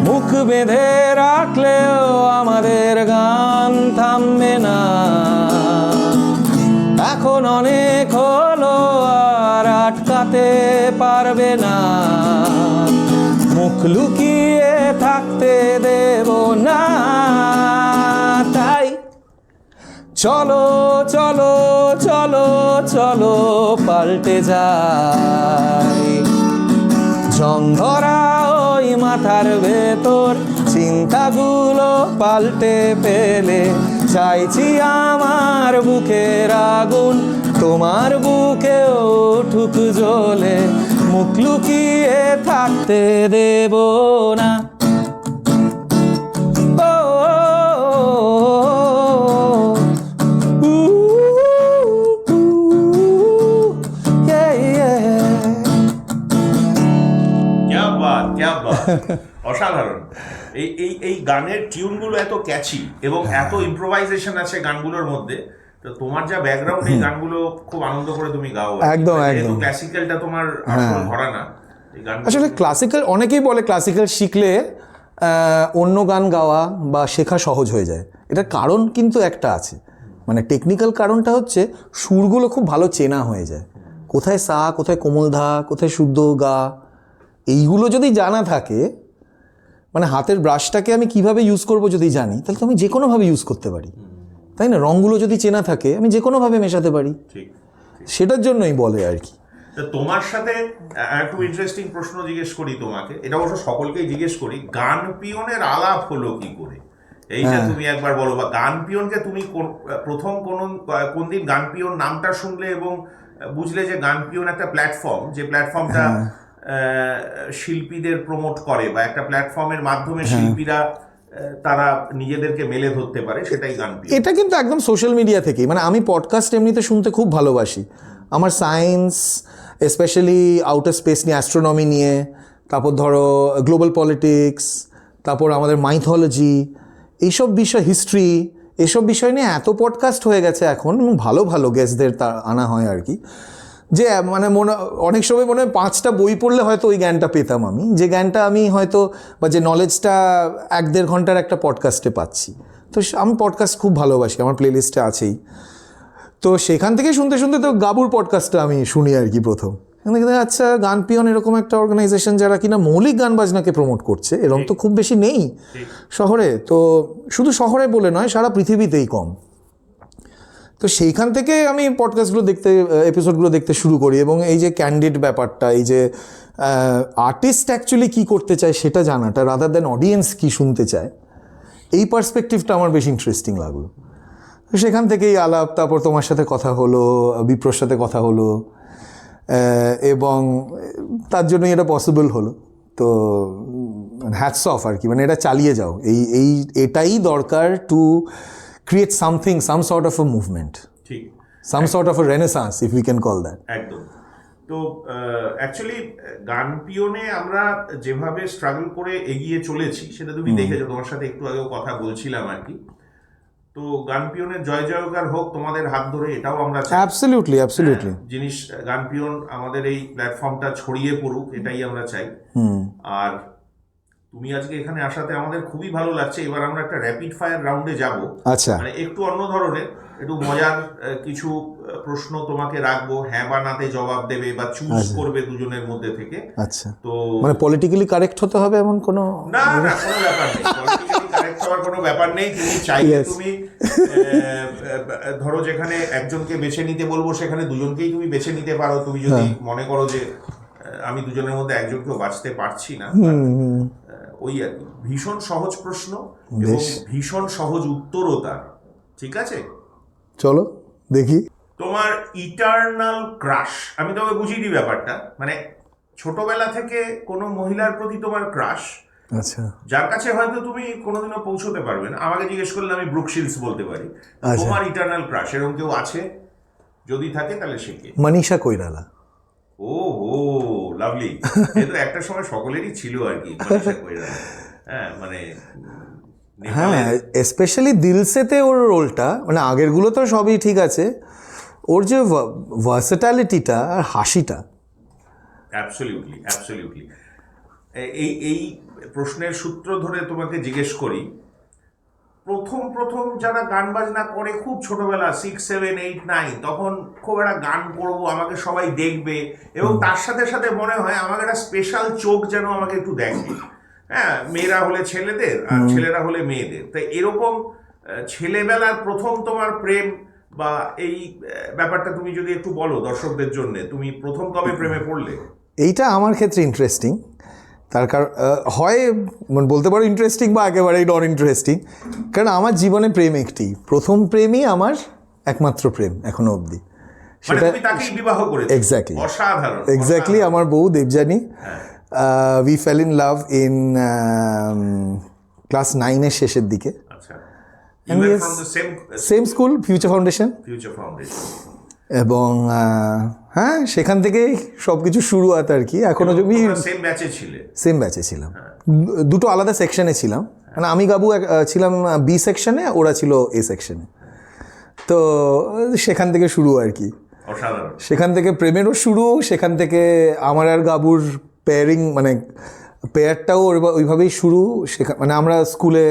মুখ বেঁধে রাখলেও আমাদের গান থামবে না এখন অনেক হলো আর আটকাতে পারবে না মুখ লুকিয়ে থাকতে দেব না তাই চলো চলো চলো চলো পাল্টে যাই জং ধরা ওই মাথার ভেতর চিন্তাগুলো পাল্টে পেলে চাইছি আমার বুকের আগুন তোমার বুকেও ঠুক জ্বলে মুখ লুকিয়ে থাকতে দেব না অসাধারণ এই এই এই গানের টিউনগুলো এত ক্যাচি এবং এত ইম্প্রোভাইজেশন আছে গানগুলোর মধ্যে তো তোমার যা ব্যাকগ্রাউন্ড এই গানগুলো খুব আনন্দ করে তুমি গাও একদম একদম ক্লাসিক্যালটা তোমার আসল ধরা না এই গান আসলে ক্লাসিক্যাল অনেকেই বলে ক্লাসিক্যাল শিখলে অন্য গান গাওয়া বা শেখা সহজ হয়ে যায় এটার কারণ কিন্তু একটা আছে মানে টেকনিক্যাল কারণটা হচ্ছে সুরগুলো খুব ভালো চেনা হয়ে যায় কোথায় সা কোথায় কোমলধা কোথায় শুদ্ধ গা এইগুলো যদি জানা থাকে মানে হাতের ব্রাশটাকে আমি কিভাবে ইউজ করব যদি জানি তাহলে তো আমি যে কোনোভাবে ইউজ করতে পারি তাই না রঙগুলো যদি চেনা থাকে আমি যে কোনোভাবে মেশাতে পারি সেটার জন্যই বলে আর কি তোমার সাথে একটু ইন্টারেস্টিং প্রশ্ন জিজ্ঞেস করি তোমাকে এটা অবশ্য সকলকেই জিজ্ঞেস করি গান পিয়নের আলাপ হলো কি করে এইটা তুমি একবার বলো, বা গান পিয়নকে তুমি প্রথম কোন দিন গান পিয়ন নামটা শুনলে এবং বুঝলে যে গান পিয়ন একটা প্ল্যাটফর্ম, যে প্ল্যাটফর্মটা শিল্পীদের প্রমোট করে, বা একটা প্ল্যাটফর্মের মাধ্যমে শিল্পীরা তারা নিজেদেরকে মেলে ধরতে পারে, সেটাই গান পিয়ন। এটা কিন্তু একদম সোশ্যাল মিডিয়া থেকেই, মানে আমি পডকাস্ট এমনিতে শুনতে খুব ভালোবাসি। আমার সায়েন্স, স্পেশালি আউটার স্পেস নিয়ে, অ্যাস্ট্রোনমি নিয়ে, তারপর ধরো গ্লোবাল পলিটিক্স, তারপর আমাদের মাইথোলজি, এইসব বিষয়, হিস্ট্রি, এসব বিষয় নিয়ে এত পডকাস্ট হয়ে গেছে এখন, এবং ভালো ভালো গেস্টদের তা আনা হয় আর কি, যে মানে অনেক সময় মনে হয় 5টা বই পড়লে হয়তো ওই জ্ঞানটা পেতাম আমি, যে জ্ঞানটা আমি হয়তো, বা যে নলেজটা 1-1.5 ঘন্টার একটা পডকাস্টে পাচ্ছি। তো আমি পডকাস্ট খুব ভালোবাসি, আমার প্লেলিস্টে আছেই। তো সেখান থেকে শুনতে শুনতে তো গাবুর পডকাস্টটা আমি শুনি আর কি প্রথম। আচ্ছা, গান পিয়ন এরকম একটা অর্গানাইজেশন যারা কিনা মৌলিক গান বাজনাকে প্রমোট করছে, এরকম তো খুব বেশি নেই শহরে। তো শুধু শহরে বলে নয়, সারা পৃথিবীতেই কম। তো সেইখান থেকে আমি পডকাস্টগুলো দেখতে, এপিসোডগুলো দেখতে শুরু করি, এবং এই যে ক্যান্ডিড ব্যাপারটা, এই যে আর্টিস্ট অ্যাকচুয়ালি কী করতে চায় সেটা জানাটা, রাদার দ্যান অডিয়েন্স কী শুনতে চায়, এই পার্সপেক্টিভটা আমার বেশ ইন্টারেস্টিং লাগলো। সেখান থেকেই আলাপ, তারপর তোমার সাথে কথা হলো, বিপ্রর সাথে কথা হলো, এবং তার জন্যই এটা পসিবল হলো। তো হ্যাটস অফ আর কি, মানে এটা চালিয়ে যাও, এটাই দরকার two create something, some sort of a movement, ঠিক, some sort of a renaissance, if we can call that. একদম। তো অ্যাকচুয়ালি গান পিয়নে আমরা যেভাবে স্ট্রাগল করে এগিয়ে চলেছি সেটা তুমি দেখেছো, তোমার সাথে একটু আগেও কথা বলছিলাম আর কি। তো গান পিয়নের জয় জয়কার হোক তোমাদের হাত ধরে, এটাও আমরা চাই। Absolutely, absolutely. জিনিস গান পিয়ন আমাদের এই প্ল্যাটফর্মটা ছড়িয়ে পড়ুক, এটাই আমরা চাই। আর তুমি আজকে এখানে আসাতে আমাদের খুবই ভালো লাগছে। এবার আমরা একটা র্যাপিড ফায়ার রাউন্ডে যাব, আচ্ছা, মানে একটু অন্য ধরনের, একটু মজার কিছু প্রশ্ন তোমাকে রাখবো, হ্যাঁ বা নাতে জবাব দেবে বা চুজ করবে দুজনের মধ্যে থেকে। আচ্ছা, তো মানে পলিটিক্যালি কারেক্ট হতে হবে এমন কোনো? না না, কোনো ব্যাপার নেই, পলিটিক্যালি কারেক্ট হওয়ার কোনো ব্যাপার নেই। তুমি চাইলে তুমি ধরো যেখানে একজনকে বেছে নিতে বলবো সেখানে দুজনকেই তুমি বেছে নিতে পারো, তুমি যদি মনে করো যে আমি দুজনের মধ্যে একজনকেও বাঁচতে পারছি না। ওই আর কি, ভীষণ সহজ প্রশ্ন এবং ভীষণ সহজ উত্তরও তার, ঠিক আছে? চলো দেখি। তোমার ইটারনাল ক্রাশ, আমি তোমাকে বুঝিয়ে দিই ব্যাপারটা, মানে ছোটবেলা থেকে কোনো মহিলার প্রতি তোমার ক্রাশ, আচ্ছা, যার কাছে হয়তো তুমি কোনোদিনও পৌঁছতে পারবে না। আমাকে জিজ্ঞেস করলে আমি ব্রুক শিলস বলতে পারি। তোমার ইটারনাল ক্রাশ এরকম কেউ আছে? যদি থাকে তাহলে সে কে? মনীষা কৈরালা। ও ও, লাভলি। এটা একটা সময় সকলেরই ছিল আর কি, মনীষা কৈরালা। হ্যাঁ, মানে হ্যাঁ, স্পেশালি দিলসেতে ওর রোলটা, মানে আগেরগুলো তো সবই ঠিক আছে, ওর যে ভার্সেটালিটিটা আর হাসিটা। Absolutely, absolutely. এই প্রশ্নের সূত্র ধরে তোমাকে জিজ্ঞেস করি, প্রথম যারা গান বাজনা করে খুব ছোটবেলা, 6, 7, 8, 9, তখন খুব একটা গান করবো, আমাকে সবাই দেখবে, এবং তার সাথে সাথে মনে হয় আমাকে একটা স্পেশাল চোখ যেন আমাকে একটু দেখে। হ্যাঁ, মেয়েরা হলে ছেলেদের আর ছেলেরা হলে মেয়েদের। তাই এরকম ছেলেবেলার প্রথম তোমার প্রেম বা এই ব্যাপারটা তুমি যদি একটু বলো দর্শকদের জন্য, তুমি প্রথম কবে প্রেমে পড়লে? এইটা আমার ক্ষেত্রে ইন্টারেস্টিং, তার কারণ হয় বলতে পারো ইন্টারেস্টিং বা একেবারেই নন ইন্টারেস্টিং, কারণ আমার জীবনে প্রেম একটি, প্রথম প্রেমই আমার একমাত্র প্রেম এখনো অবধি। সেটা তাকেই বিবাহ করেছো? এক্স্যাক্টলি, অসাধারণ, এক্স্যাক্টলি। আমার বউ Debjani, we fell in love in class 9-এর শেষের দিকে। আচ্ছা, সেম স্কুল, ফিউচার ফাউন্ডেশন। এবং হ্যাঁ, সেখান থেকেই সব কিছু শুরু হয় আর কি। এখনো যদি সেম ব্যাচে ছিলাম, দুটো আলাদা সেকশনে ছিলাম, মানে আমি গাবু ছিলাম বি সেকশনে, ওরা ছিল এ সেকশনে। তো সেখান থেকে শুরু আর কি, সেখান থেকে প্রেমেরও শুরু, সেখান থেকে আমার আর গাবুর পেয়ারিং, মানে পেয়ারটাও ওইভাবেই শুরু। মানে আমরা স্কুলে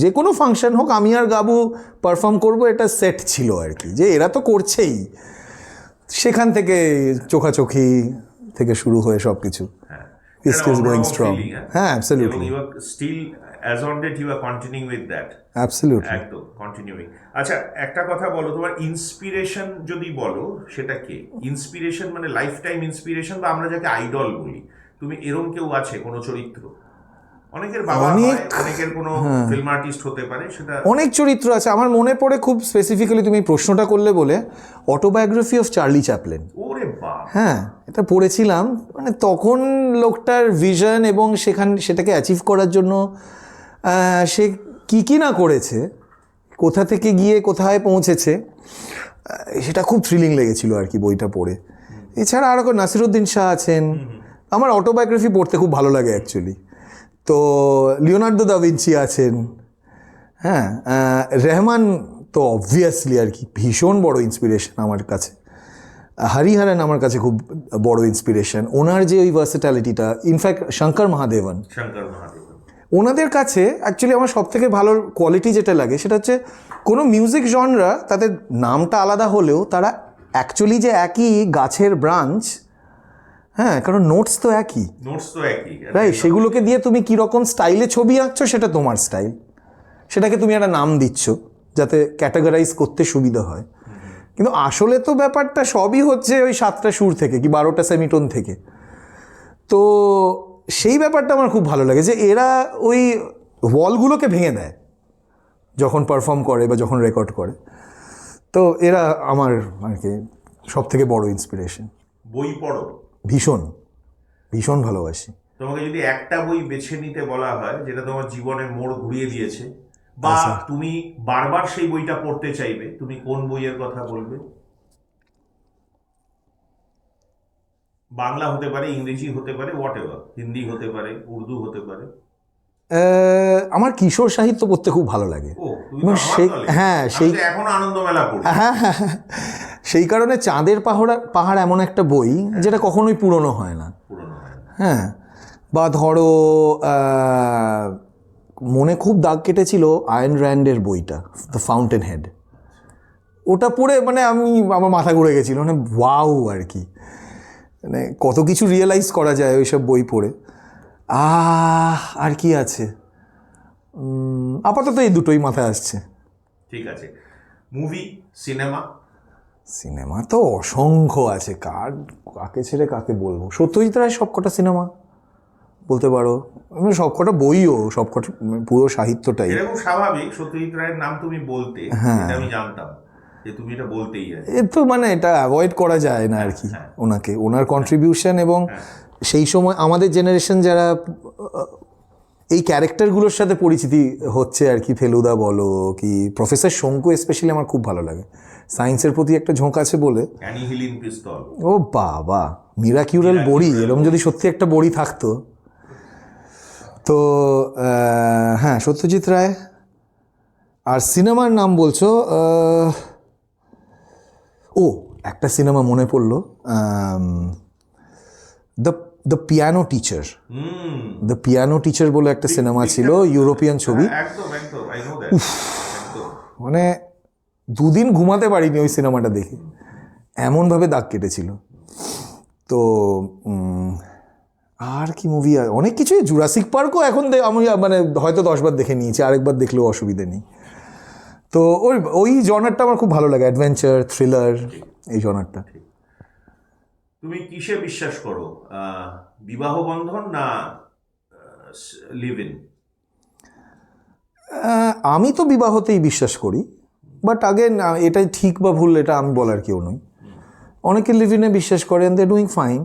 যে কোনো ফাংশন হোক, আমি আর গাবু পারফর্ম করবো, এটা সেট ছিল আর কি, যে এরা তো করছেই। সেখান থেকে চোখাচোখি থেকে শুরু হয়ে সব কিছু is still going strong. হ্যাঁ, absolutely. You are still, as on date, you are continuing with that. Absolutely. একদম continuing. আচ্ছা, একটা কথা বলো, তোমার ইন্সপিরেশন যদি বলো সেটা কে? ইন্সপিরেশন মানে লাইফ টাইম ইন্সপিরেশন, বা আমরা যাকে আইডল বলি, তুমি এরকম কেউ আছে কোনো চরিত্র? অনেকের বাবা হয়, অনেক- অনেকের কোনো ফিল্ম আর্টিস্ট হতে পারে, সেটা অনেক চরিত্র আছে আমার মনে পড়ে খুব স্পেসিফিক্যালি, তুমি প্রশ্নটা করলে বলে, অটোবায়োগ্রাফি অফ চার্লি চ্যাপলিন। ওরে বাপ, হ্যাঁ, এটা পড়েছিলাম। মানে তখন লোকটার ভিশন এবং সেটাকে অ্যাচিভ করার জন্য সে কি না করেছে, কোথা থেকে গিয়ে কোথায় পৌঁছেছে, সেটা খুব থ্রিলিং লেগেছিল আর কি বইটা পড়ে। এছাড়া আরও নাসিরুদ্দিন শাহ আছেন, আমার অটোবায়োগ্রাফি পড়তে খুব ভালো লাগে অ্যাকচুয়ালি। তো লিওনার্দো দা ভিঞ্চি আছেন, হ্যাঁ, রেহমান তো অবভিয়াসলি আর কি ভীষণ বড় ইন্সপিরেশন আমার কাছে। হরিহরন আমার কাছে খুব বড় ইন্সপিরেশন, ওনার যে ওই ভার্সেটালিটিটা। ইনফ্যাক্ট শঙ্কর মহাদেবন, ওনাদের কাছে অ্যাকচুয়ালি আমার সব থেকে ভালো কোয়ালিটি যেটা লাগে সেটা হচ্ছে কোনো মিউজিক জনরা, তাদের নামটা আলাদা হলেও তারা অ্যাকচুয়ালি যে একই গাছের ব্রাঞ্চ, হ্যাঁ, কারণ নোটস তো একই, রাইট? সেগুলোকে দিয়ে তুমি কীরকম স্টাইলে ছবি আঁকছো সেটা তোমার স্টাইল, সেটাকে তুমি একটা নাম দিচ্ছ যাতে ক্যাটাগরাইজ করতে সুবিধা হয়। কিন্তু আসলে তো ব্যাপারটা সবই হচ্ছে ওই 7টা সুর থেকে কি 12টা সেমিটোন থেকে। তো সেই ব্যাপারটা আমার খুব ভালো লাগে যে এরা ওই ওয়ালগুলোকে ভেঙে দেয় যখন পারফর্ম করে বা যখন রেকর্ড করে। তো এরা আমার আর কি সব থেকে বড় ইন্সপিরেশন। বই পড়ো? ভীষণ ভীষণ ভালোবাসি। তোমাকে যদি একটা বই বেছে নিতে বলা হয় যেটা তোমার জীবনের মোড় ঘুরিয়ে দিয়েছে, বা তুমি বারবার সেই বইটা পড়তে চাইবে, তুমি কোন বইয়ের কথা বলবে? বাংলা হতে পারে, ইংরেজি হতে পারে, হোয়াট এভার, হিন্দি হতে পারে, উর্দু হতে পারে। আমার কিশোর সাহিত্য পড়তে খুব ভালো লাগে। হ্যাঁ, সেই এখন আনন্দমেলা পড়ি। হ্যাঁ, সেই কারণে চাঁদের পাহাড় এমন একটা বই যেটা কখনোই পুরনো হয় না। হ্যাঁ, বা ধরো মনে খুব দাগ কেটেছিল আয়ন র্যান্ডের বইটা দ্য ফাউন্টেন হেড। ওটা পড়ে মানে আমার মাথা ঘুরে গেছিল, মানে ওয়াও আর কি, মানে কত কিছু রিয়েলাইজ করা যায় ওইসব বই পড়ে। আর কি আছে, আপাতত এই দুটোই মাথায় আসছে। ঠিক আছে। মুভি, সিনেমা তো অসংখ্য আছে, কাকে ছেড়ে কাকে বলবো। সত্যজিৎ রায় সবকটা সিনেমা বলতে পারো, সবকটা বইও, সবকটা পুরো সাহিত্যটাই। এরকম স্বাভাবিক সত্যজিৎ রায়ের নাম তুমি বলতে, এটা আমি জানতাম যে তুমি এটা বলতেই যাবে। এ তো মানে এটা অ্যাভয়েড করা যায় না আর কি, ওনাকে, ওনার কন্ট্রিবিউশন। এবং সেই সময় আমাদের জেনারেশন যারা এই ক্যারেক্টারগুলোর সাথে পরিচিতি হচ্ছে আর কি, ফেলুদা বলো কি প্রফেসর শঙ্কু স্পেশালি আমার খুব ভালো লাগে। সায়েন্সের প্রতি একটা ঝোঁক আছে বলে। ও বাবা, মিরাকিউরাল বড়ি, এরকম যদি সত্যি একটা বড়ি থাকতো। তো হ্যাঁ, সত্যজিৎ রায়। আর সিনেমার নাম বলছো, একটা সিনেমা মনে পড়লো, the piano teacher. The piano teacher বলে একটা সিনেমা ছিল, ইউরোপিয়ান ছবি। মানে 2 দিন ঘুমাতে পারিনি ওই সিনেমাটা দেখে, এমনভাবে দাগ কেটেছিল। তো আর কি মুভি, অনেক কিছুই, জুরাসিক পার্কও এখন আমি মানে হয়তো 10 বার দেখে নিয়েছি, আরেকবার দেখলেও অসুবিধে নেই। তো ওই জনারটা আমার খুব ভালো লাগে, অ্যাডভেঞ্চার, থ্রিলার, এই জনারটা। তুমি কিসে বিশ্বাস করো, বিবাহ বন্ধন না লিভ ইন? আমি তো বিবাহতেই বিশ্বাস করি, বাট আগেন এটাই ঠিক বা ভুল এটা আমি বলার কেউ নই। অনেকে লিভ ইনে বিশ্বাস করেন, they doing fine,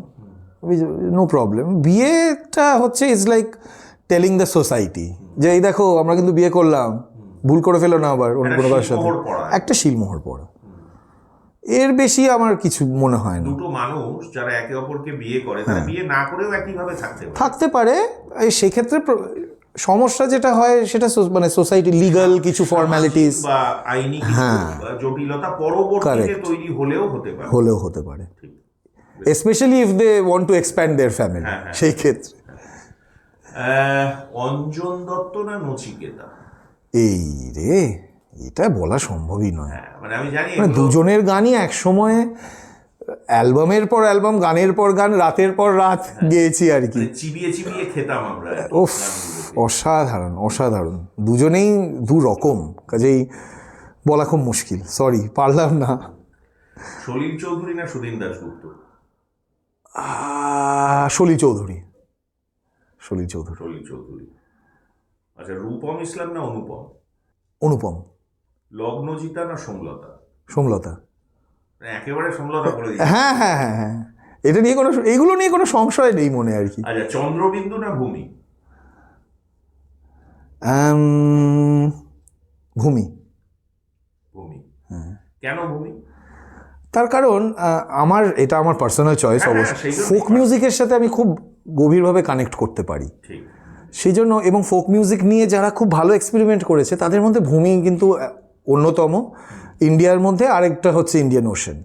no problem. বিয়েটা হচ্ছে is like telling the society যে এই দেখো আমরা কিন্তু বিয়ে করলাম, ভুল করে ফেলো না আবার অন্য কোনো কারোর সাথে। একটা শিলমোহর পড়া, এর বেশি আমার কিছু মনে হয় না। দুটো মানুষ যারা একে অপরকে বিয়ে করে, তারা বিয়ে না করেও একইভাবে থাকতে পারে। সেক্ষেত্রে সমস্যা যেটা হয় সেটা মানে সোসাইটি লিগাল কিছু ফর্মালিটিস বা আইনি জটিলতা পরবর্তীতে তৈরি হলেও হতে পারে। Specially if they want to expand their family, সেই ক্ষেত্রে। অঞ্জন দত্ত না নচিকেতা? এই রে, এটা বলা সম্ভবই নয়। মানে আমি জানি দুজনের গানই এক সময় অ্যালবামের পর অ্যালবাম, গানের পর গান, রাতের পর রাত গেয়েছি আর কি, চিবিয়ে চিবিয়ে খেতাম আমরা। ওফ, অসাধারণ অসাধারণ, দুজনেই দু রকম, কাজেই বলা খুব মুশকিল, সরি পারলাম না। সলিল চৌধুরী না সুদিন দাশগুপ্ত? সলিল চৌধুরী। সলিল চৌধুরী। আচ্ছা, রূপম ইসলাম না অনুপম? অনুপম। লগ্নজিতা না সোমলতা? সোমলতা। একেবারে সোমলতা করে দিই। হ্যাঁ হ্যাঁ হ্যাঁ হ্যাঁ, এটা নিয়ে কোনো, এগুলো নিয়ে কোনো সংশয় নেই মনে আর কি। আচ্ছা, চন্দ্রবিন্দু না ভূমি? ভূমি। ভূমি। কেন ভূমি? তার কারণ এটা আমার পার্সোনাল চয়েস হ্যাঁ, অবশ্য, সেই জন্যই ফোক মিউজিকের সাথে আমি খুব গভীরভাবে কানেক্ট করতে পারি, ঠিক। সেই জন্য। এবং ফোক মিউজিক নিয়ে যারা খুব ভালো এক্সপেরিমেন্ট করেছে তাদের মধ্যে ভূমি কিন্তু অন্যতম। ইন্ডিয়ার মধ্যে আরেকটা হচ্ছে ইন্ডিয়ান ওশেন।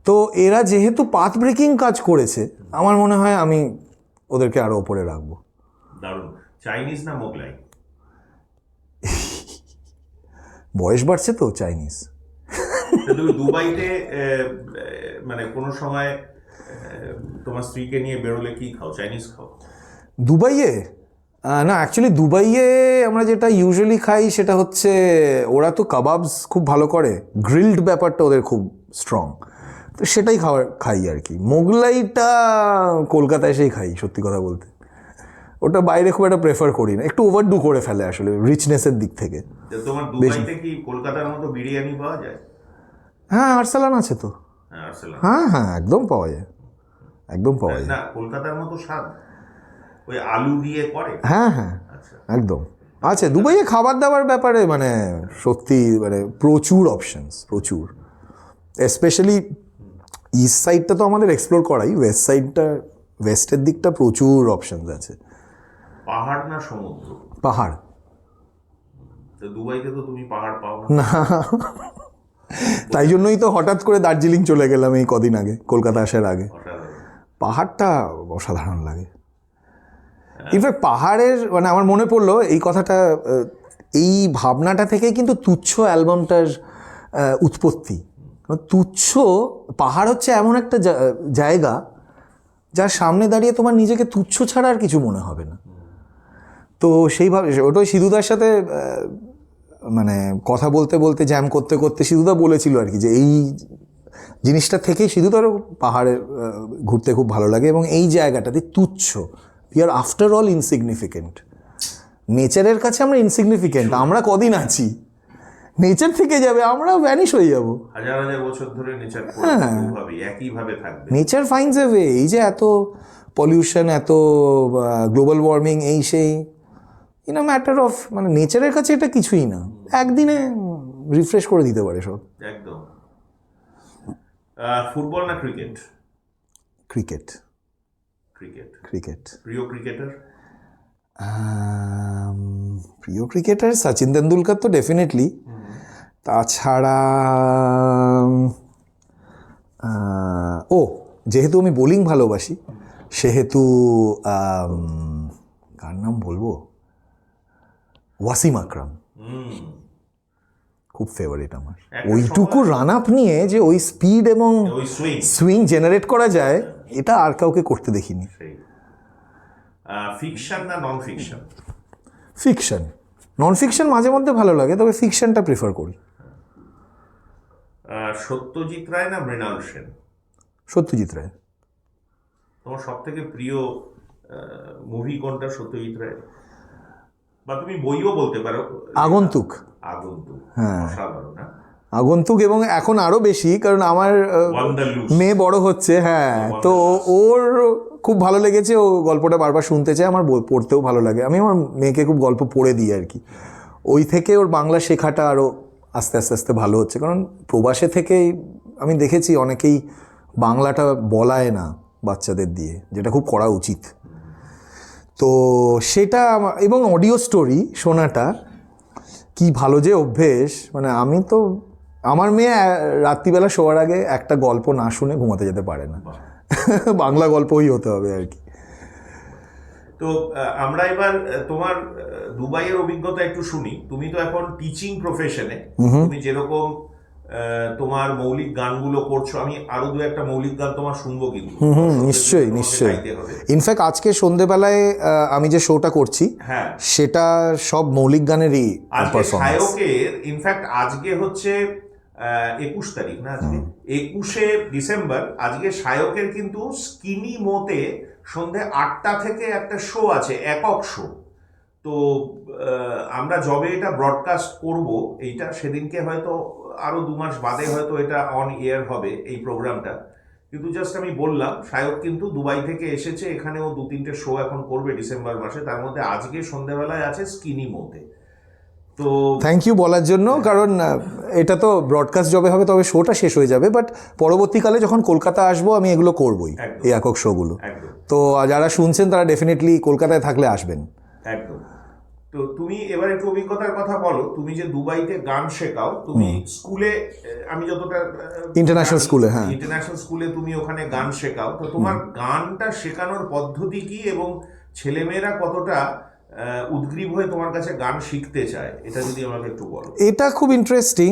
তো এরা যেহেতু পাথ ব্রেকিং কাজ করেছে, আমার মনে হয় আমি ওদেরকে আরো ওপরে রাখবো। দারুণ। চাইনিজ না মোগলাই? বয়স বাড়ছে তো, চাইনিজ। তুমি দুবাইতে মানে কোনো সময় তোমার স্ত্রীকে নিয়ে বেরোলে কি খাও? চাইনিজ খাও? দুবাইয়ে না, অ্যাকচুয়ালি দুবাইয়ে আমরা যেটা ইউজুয়ালি খাই সেটা হচ্ছে, ওরা তো কাবাবস খুব ভালো করে, গ্রিলড ব্যাপারটা ওদের খুব স্ট্রং, তো সেটাই খাই আর কি। মোগলাইটা কলকাতায় এসেই খাই, সত্যি কথা বলতে। ওটা বাইরে খুব একটা প্রেফার করি না, একটু ওভারডু করে ফেলে আসলে রিচনেসের দিক থেকে। তোমার দুবাইতে কি কলকাতার মতো বিরিয়ানি পাওয়া যায়? হ্যাঁ, আরসালান আছে তো। হ্যাঁ হ্যাঁ, একদম পাওয়া যায়, একদম পাওয়া যায়। না, কলকাতার মতো স্বাদ ওই আলু দিয়ে করে? হ্যাঁ হ্যাঁ, একদম আছে। দুবাইয়ে খাবার দাবার ব্যাপারে মানে সত্যি মানে প্রচুর অপশনস, প্রচুর। স্পেশালি ইস্ট সাইডটা তো আমাদের এক্সপ্লোর করাই, ওয়েস্ট সাইডটা, ওয়েস্টের দিকটা প্রচুর অপশনস আছে। পাহাড় না সমুদ্র? পাহাড়। তো দুবাইতে তো তুমি পাহাড় পাও না, তাই জন্যই তো হঠাৎ করে দার্জিলিং চলে গেলাম এই কদিন আগে, কলকাতা আসার আগে। পাহাড়টা অসাধারণ লাগে। ইনফ্যাক্ট পাহাড়ের মানে আমার মনে পড়লো এই কথাটা, এই ভাবনাটা থেকেই কিন্তু তুচ্ছ অ্যালবামটার উৎপত্তি। তুচ্ছ পাহাড় হচ্ছে এমন একটা জায়গা যার সামনে দাঁড়িয়ে তোমার নিজেকে তুচ্ছ ছাড়া আর কিছু মনে হবে না। তো সেইভাবে ওটাই সিধুদার সাথে মানে কথা বলতে বলতে, জ্যাম করতে করতে সিধুদা বলেছিল আর কি, যে এই জিনিসটা থেকেই সিধুদারও পাহাড়ে ঘুরতে খুব ভালো লাগে। এবং এই জায়গাটাতে তুচ্ছ, we are after all insignificant. নেচারের কাছে আমরা ইনসিগনিফিকেন্ট। আমরা কদিন আছি, নেচার থেকে যাবে, আমরা ভ্যানিশ হয়ে যাব। হাজার হাজার বছর ধরে নেচার একইভাবে থাকবে। Nature finds a way. এই যে এত পলিউশন, এত গ্লোবাল ওয়ার্মিং, এই সেই, ইন আ ম্যাটার অফ মানে নেচারের কাছে এটা কিছুই না, একদিনে রিফ্রেশ করে দিতে পারে সব। একদম। ফুটবল না ক্রিকেট? ক্রিকেট। ক্রিকেট। ক্রিকেট। প্রিয় ক্রিকেটার? প্রিয় ক্রিকেটার সচিন তেন্ডুলকর তো ডেফিনেটলি। তাছাড়া যেহেতু আমি বোলিং ভালোবাসি সেহেতু কার নাম বলবো, ওয়াসিম আকরাম খুব ফেভারিট আমার। ওইটুকু রান আপ নিয়ে যে ওই স্পিড এবং সুইং জেনারেট করা যায়, এটা আর কাউকে করতে দেখিনি। ফিকশন না non fiction? Fiction. Non fiction মাঝে মধ্যে ভালো লাগে, তবে ফিকশনটা প্রেফার করি। সত্যজিৎ রায় না মৃণাল সেন? সত্যজিৎ রায়। তোমার সব থেকে প্রিয় মুভি কোনটা সত্যজিৎ রায়? বা তুমি বইও বলতে পারো। আগন্তুক। আগন্তুক, হ্যাঁ, অসাধারণ না? আগন্তুক, এবং এখন আরো বেশি কারণ আমার মেয়ে বড় হচ্ছে। হ্যাঁ, তো ওর খুব ভালো লেগেছে, ও গল্পটা বারবার শুনতে চায়, আমার পড়তেও ভালো লাগে। আমি আমার মেয়েকে খুব গল্প পড়ে দিই আর কি। ওই থেকে ওর বাংলা শেখাটা আরও আস্তে আস্তে আস্তে ভালো হচ্ছে, কারণ প্রবাসে থেকেই আমি দেখেছি অনেকেই বাংলাটা বলায় না বাচ্চাদের দিয়ে, যেটা খুব করা উচিত। তো সেটা এবং অডিও স্টোরি শোনাটা কি ভালো যে অভ্যেস, মানে আমি তো, আমার মেয়ে রাত্রিবেলা শোয়ার আগে একটা গল্প না শুনে ঘুমাতে যেতে পারে না, বাংলা গল্পই হতে হবে আর কি। তো আমরা এবার তোমার দুবাইয়ের অভিজ্ঞতা একটু শুনি। তুমি তো এখন টিচিং প্রফেশনে, তুমি যেরকম তোমার মৌলিক গানগুলো করছো, আমি আরো দু একটা মৌলিক গান তোমার শুনবো কিন্তু। নিশ্চয়ই নিশ্চয়ই। ইনফ্যাক্ট আজকে সন্ধ্যেবেলায় আমি যে শোটা করছি, হ্যাঁ, সেটা সব মৌলিক গানেরই পারফরম্যান্স। ইনফ্যাক্ট আজকে হচ্ছে 21 তারিখ না, আজকে 21শে ডিসেম্বর। আজকে সায়কের কিন্তু স্কিনি মোতে সন্ধ্যে 8টা থেকে একটা শো আছে, একক শো। তো আমরা যবে এটা ব্রডকাস্ট করব, এইটা সেদিনকে হয়তো আরো 2 মাস বাদে হয়তো এটা অন এয়ার হবে এই প্রোগ্রামটা। কিন্তু জাস্ট আমি বললাম, সায়ক কিন্তু দুবাই থেকে এসেছে, এখানেও 2-3টে শো এখন করবে ডিসেম্বর মাসে, তার মধ্যে আজকে সন্ধ্যাবেলায় আছে স্কিনি মোতে। তো থ্যাংক ইউ বলার জন্য, কারণ এটা তো ব্রডকাস্ট যবে হবে তবে শোটা শেষ হয়ে যাবে, বাট পরবর্তীকালে যখন কলকাতা আসবো আমি এগুলো করবই, একদম। এই একক শোগুলো। একদম তো যারা শুনছেন তারা ডেফিনেটলি কলকাতায় থাকলে আসবেন। একদম। তো তুমি এবার একটু অভিজ্ঞতার কথা বলো, তুমি যে দুবাইতে গান শেখাও, তুমি স্কুলে, আমি যতটা International স্কুলে, হ্যাঁ। ইন্টারন্যাশনাল স্কুলে তুমি ওখানে গান শেখাও, তো তোমার গানটা শেখানোর পদ্ধতি কি এবং ছেলেমেয়েরা কতটা উদ্গ্রীব হয়ে তোমার কাছে গান শিখতে চায়, এটা যদি আমাকে একটু বলো। এটা খুব ইন্টারেস্টিং।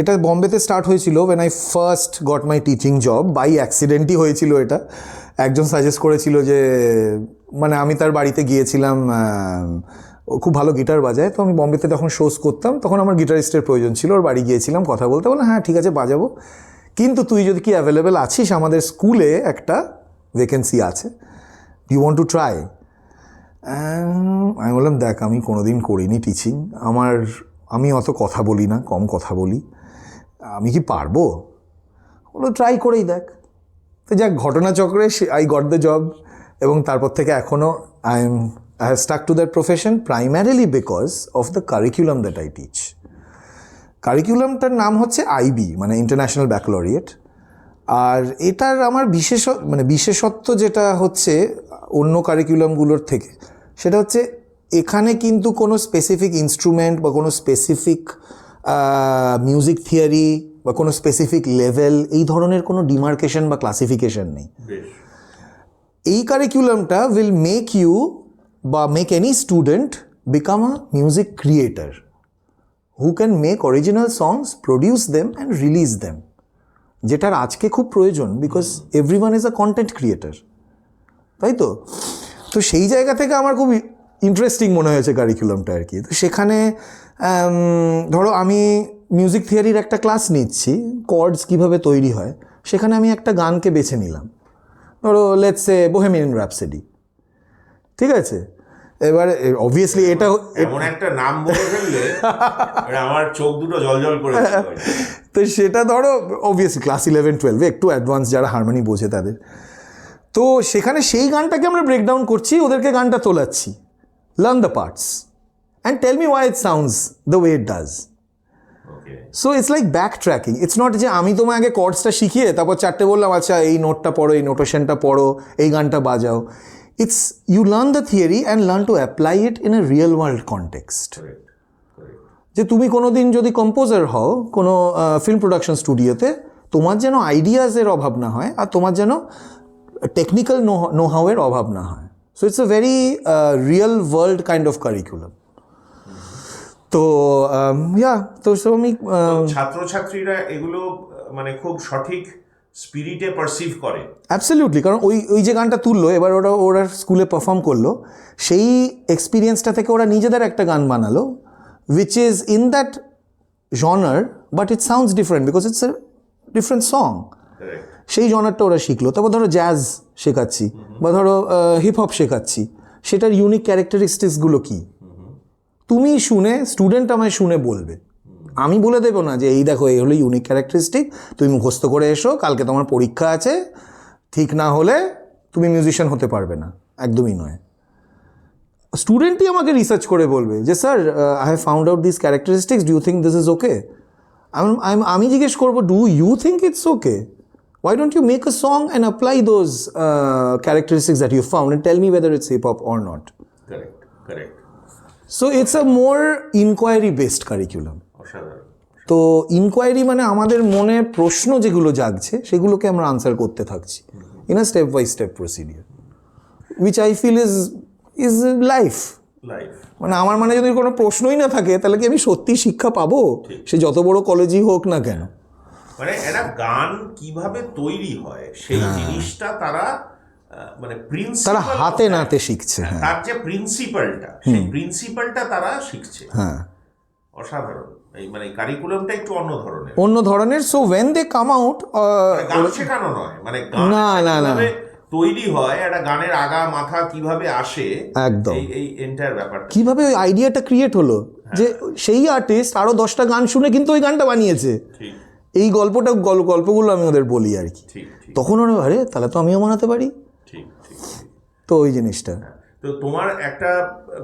এটা বম্বেতে স্টার্ট হয়েছিল when I first got my teaching job, by অ্যাক্সিডেন্টই হয়েছিল এটা। একজন সাজেস্ট করেছিল যে, মানে আমি তার বাড়িতে গিয়েছিলাম, ও খুব ভালো গিটার বাজায়, তো আমি বম্বেতে যখন শোজ করতাম তখন আমার গিটারিস্টের প্রয়োজন ছিল, ওর বাড়ি গিয়েছিলাম কথা বলতে, বললাম হ্যাঁ ঠিক আছে বাজাবো, কিন্তু তুই যদি কি অ্যাভেলেবেল আছিস, আমাদের স্কুলে একটা ভ্যাকেন্সি আছে, ইউ ওয়ান্ট টু ট্রাই। আমি বললাম দেখ আমি কোনোদিন করিনি টিচিং, আমি অত কথা বলি না, কম কথা বলি, আমি কি পারবো? বললো ট্রাই করেই দেখ। তো যাক, ঘটনাচক্রে আই গট দ্য জব, এবং তারপর থেকে এখনও I have stuck to that profession primarily because of the curriculum that I teach. কারিকুলামটার নাম হচ্ছে আইবি, মানে ইন্টারন্যাশনাল ব্যাকলরিয়েট। আর এটার আমার বিশেষত্ব যেটা হচ্ছে অন্য কারিকুলামগুলোর থেকে, সেটা হচ্ছে এখানে কিন্তু কোনো স্পেসিফিক ইনস্ট্রুমেন্ট বা কোনো স্পেসিফিক মিউজিক থিওরি বা কোনো স্পেসিফিক লেভেল, এই ধরনের কোনো ডিমার্কেশন বা ক্লাসিফিকেশন নেই। এই কারিকুলামটা উইল মেক ইউ বা make any student become a music creator who can make original songs, produce them and release them, যেটার আজকে খুব প্রয়োজন, because everyone is a content creator, তাই তো? তো সেই জায়গা থেকে আমার খুব ইন্টারেস্টিং মনে হয়েছে কারিকুলামটা আর কি। তো সেখানে ধরো আমি মিউজিক থিওরির একটা ক্লাস নিচ্ছি, কর্ডস কীভাবে তৈরি হয়, সেখানে আমি একটা গানকে বেছে নিলাম, ধরো লেটস সে বোহেমিয়ান র্যাপসডি, ঠিক আছে? এবার অবভিয়াসলি এটা এমন একটা নাম বলে ফেললে আমার চোখ দুটো জলজল করে। তো সেটা ধরো অবভিয়াসলি ক্লাস 11-12 একটু অ্যাডভান্স যারা হারমোনি বোঝে তাদের। তো সেখানে সেই গানটাকে আমরা ব্রেকডাউন করছি, ওদেরকে গানটা তোলাচ্ছি, learn the parts and tell me why it sounds the way it does. So it's like back tracking. It's not যে আমি তোমায় আগে কর্ডসটা শিখিয়ে তারপর চারটে বললাম আচ্ছা এই নোটটা পড়ো, এই নোটেশনটা পড়ো, এই গানটা বাজাও। It's you learn the theory and learn to apply it in a real world context. যে তুমি কোনো দিন যদি কম্পোজার হও কোনো ফিল্ম প্রোডাকশন স্টুডিওতে, তোমার যেন আইডিয়াসের অভাব না হয় আর তোমার যেন টেকনিক্যাল নো হাউয়ের অভাব না হয়। So it's a very real world kind of curriculum. তো তো আমি ছাত্রছাত্রীরা এগুলো মানে খুব সঠিক স্পিরিটে পারসিভ করে। অ্যাবসলিউটলি, কারণ ওই যে গানটা তুললো, এবার ওরা স্কুলে পারফর্ম করলো, সেই এক্সপিরিয়েন্সটা থেকে ওরা নিজেদের একটা গান বানালো which is in that genre, but it sounds different because it's a different song. সেই জনারটা ওরা শিখলো। তারপর ধরো জ্যাজ শেখাচ্ছি বা ধরো হিপ হপ শেখাচ্ছি, সেটার ইউনিক ক্যারেক্টারিস্টিক্সগুলো কী তুমি শুনে, স্টুডেন্ট আমায় শুনে বলবে, আমি বলে দেবো না যে এই দেখো এই হলো ইউনিক ক্যারেক্টারিস্টিক, তুমি মুখস্থ করে এসো, কালকে তোমার পরীক্ষা আছে, ঠিক না হলে তুমি মিউজিশিয়ান হতে পারবে না, একদমই নয়। স্টুডেন্টই আমাকে রিসার্চ করে বলবে যে sir I have found out this characteristics, do you think this is okay? আমি জিজ্ঞেস করবো do you think it's okay? Why don't you make a song and apply those characteristics that you found and tell me whether it's hip hop or not? Correct. So it's a more inquiry based curriculum. অসাধারণ। তো inquiry মানে আমাদের মনে প্রশ্ন যেগুলো জাগছে সেগুলোকে আমরা আনসার করতে থাকছি in a step by step procedure, which I feel is life. মানে আমার মানে যদি কোনো প্রশ্নই না থাকে তাহলে কি আমি সত্যি শিক্ষা পাবো, সে যত বড় কলেজই হোক না কেন? মানে একটা গান কিভাবে তৈরি হয় সেই জিনিসটা তারা মানে তারা হাতে নাতে শিখছে, তার যে প্রিন্সিপালটা, সেই প্রিন্সিপালটা তারা শিখছে। হ্যাঁ, অসাধারণ। এই মানে কারিকুলামটা একটু অন্য ধরনের। So when they come out, গান শেখানো নয়, মানে না তৈরি হয়, একটা গানের আগা মাথা কিভাবে আসে, একদম। এই এন্টায়ার ব্যাপারটা কিভাবে ওই আইডিয়াটা ক্রিয়েট হলো, যে সেই আর্টিস্ট আরো 10টা গান শুনে কিন্তু ওই গানটা বানিয়েছে। ঠিক এই গল্পগুলো আমি ওদের বলি আর কি। ঠিক ঠিক তখন ওরা আরে তাহলে তো আমিও বানাতে পারি, ঠিক ঠিক ঠিক। তো ওই জিনিসটা। তো তোমার একটা